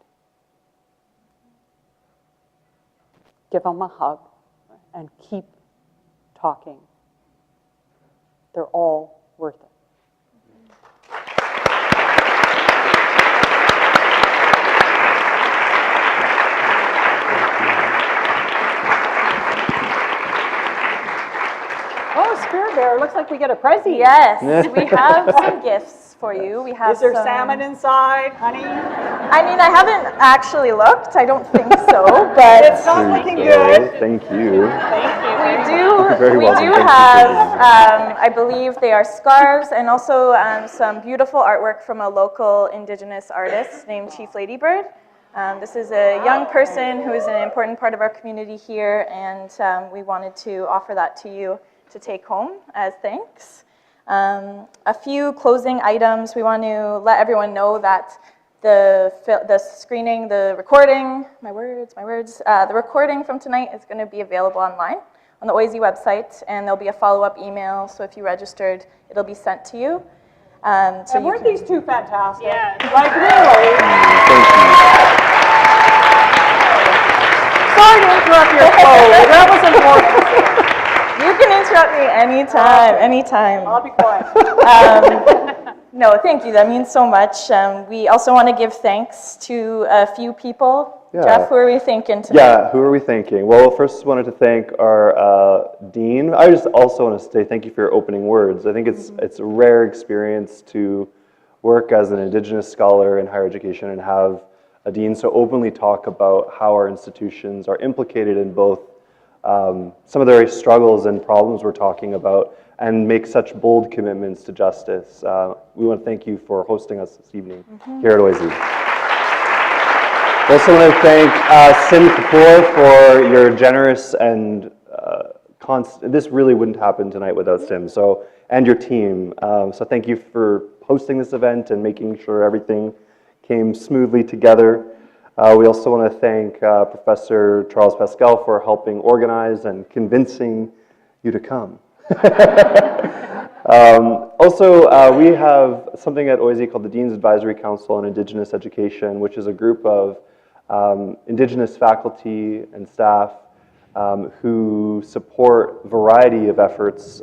Give them a hug and keep talking. They're all worth it. Spirit Bear, looks like we get a present. Yes, we have some gifts for you. We have. Is there salmon inside, honey? I mean, I haven't actually looked. I don't think so, but it's not looking good. Thank you. We do have, I believe they are scarves, and also some beautiful artwork from a local Indigenous artist named Chief Ladybird. This is a young person who is an important part of our community here, and we wanted to offer that to you to take home as thanks. A few closing items. We want to let everyone know that the screening, the recording, the recording from tonight is going to be available online on the OISE website, and there'll be a follow-up email, so if you registered, it'll be sent to you. So And you weren't can- these two fantastic? Yeah. Like, really? Thank you. Sorry to interrupt your flow. That was important. You can interrupt me anytime, anytime. I'll be quiet. No, thank you. That means so much. We also want to give thanks to a few people. Yeah. Jeff, who are we thanking tonight? Yeah, who are we thanking? Well, first wanted to thank our dean. I just also want to say thank you for your opening words. I think it's a rare experience to work as an Indigenous scholar in higher education and have a dean so openly talk about how our institutions are implicated in both some of the very struggles and problems we're talking about and make such bold commitments to justice. We want to thank you for hosting us this evening here at OISE. I also want to thank Sim Kapoor for your generous and this really wouldn't happen tonight without Sim, and your team. So thank you for hosting this event and making sure everything came smoothly together. We also want to thank Professor Charles Pascal for helping organize and convincing you to come. We have something at OISE called the Dean's Advisory Council on Indigenous Education, which is a group of Indigenous faculty and staff who support a variety of efforts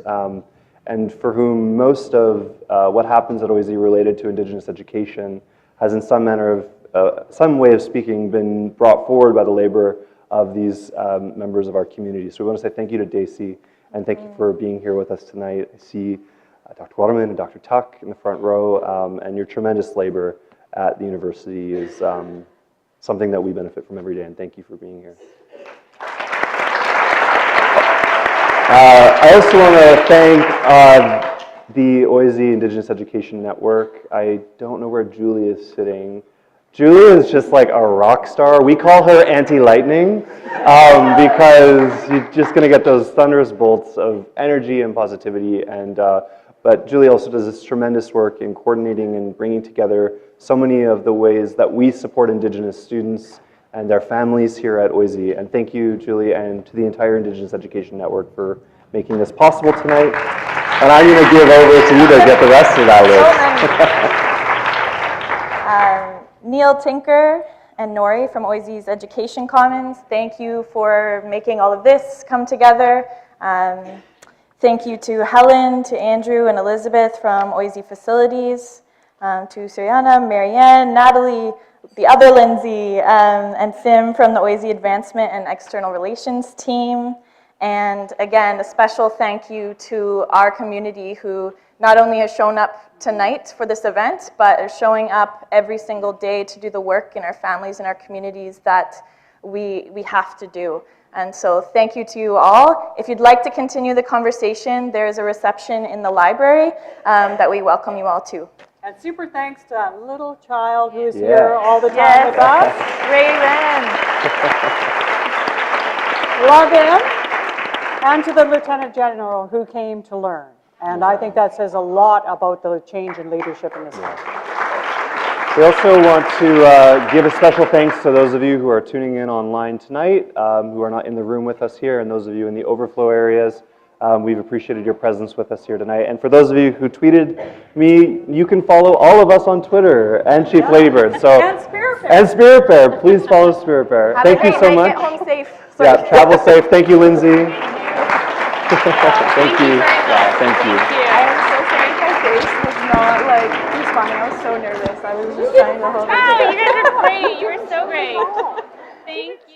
and for whom most of what happens at OISE related to Indigenous education has in some manner of, some way of speaking, been brought forward by the labor of these members of our community. So we want to say thank you to Daisy and thank you for being here with us tonight. I see Dr. Waterman and Dr. Tuck in the front row, and your tremendous labor at the university is something that we benefit from every day, and thank you for being here. I also want to thank the OISE Indigenous Education Network. I don't know where Julie is sitting. Julie is just like a rock star. We call her anti-lightning because you're just going to get those thunderous bolts of energy and positivity. But Julie also does this tremendous work in coordinating and bringing together so many of the ways that we support Indigenous students and their families here at OISE. And thank you, Julie, and to the entire Indigenous Education Network for making this possible tonight. And I'm going to give over to you to get the rest of that list. Neil Tinker and Nori from OISE's Education Commons, thank you for making all of this come together. Thank you to Helen, to Andrew and Elizabeth from OISE Facilities, to Suriana, Marianne, Natalie, the other Lindsay, and Sim from the OISE Advancement and External Relations team. And again, a special thank you to our community who not only has shown up tonight for this event, but is showing up every single day to do the work in our families and our communities that we have to do. And so thank you to you all. If you'd like to continue the conversation, there's a reception in the library that we welcome you all to. And super thanks to that little child who is here all the time with us. Raven. Love him. And to the Lieutenant General who came to learn. And I think that says a lot about the change in leadership in this country. We also want to give a special thanks to those of you who are tuning in online tonight, who are not in the room with us here, and those of you in the overflow areas. We've appreciated your presence with us here tonight. And for those of you who tweeted me, you can follow all of us on Twitter and Chief Ladybird. So, And Spirit Bear. And Spirit Bear. Please follow Spirit Bear. Thank you so much. Get home safe. Yeah, travel safe. Thank you, Lindsay. Thank you. Yeah, thank you. I am so sorry my face was not like responding. I was so nervous. I was just trying to hold it Oh, together. you guys are great. You were so great. Thank you.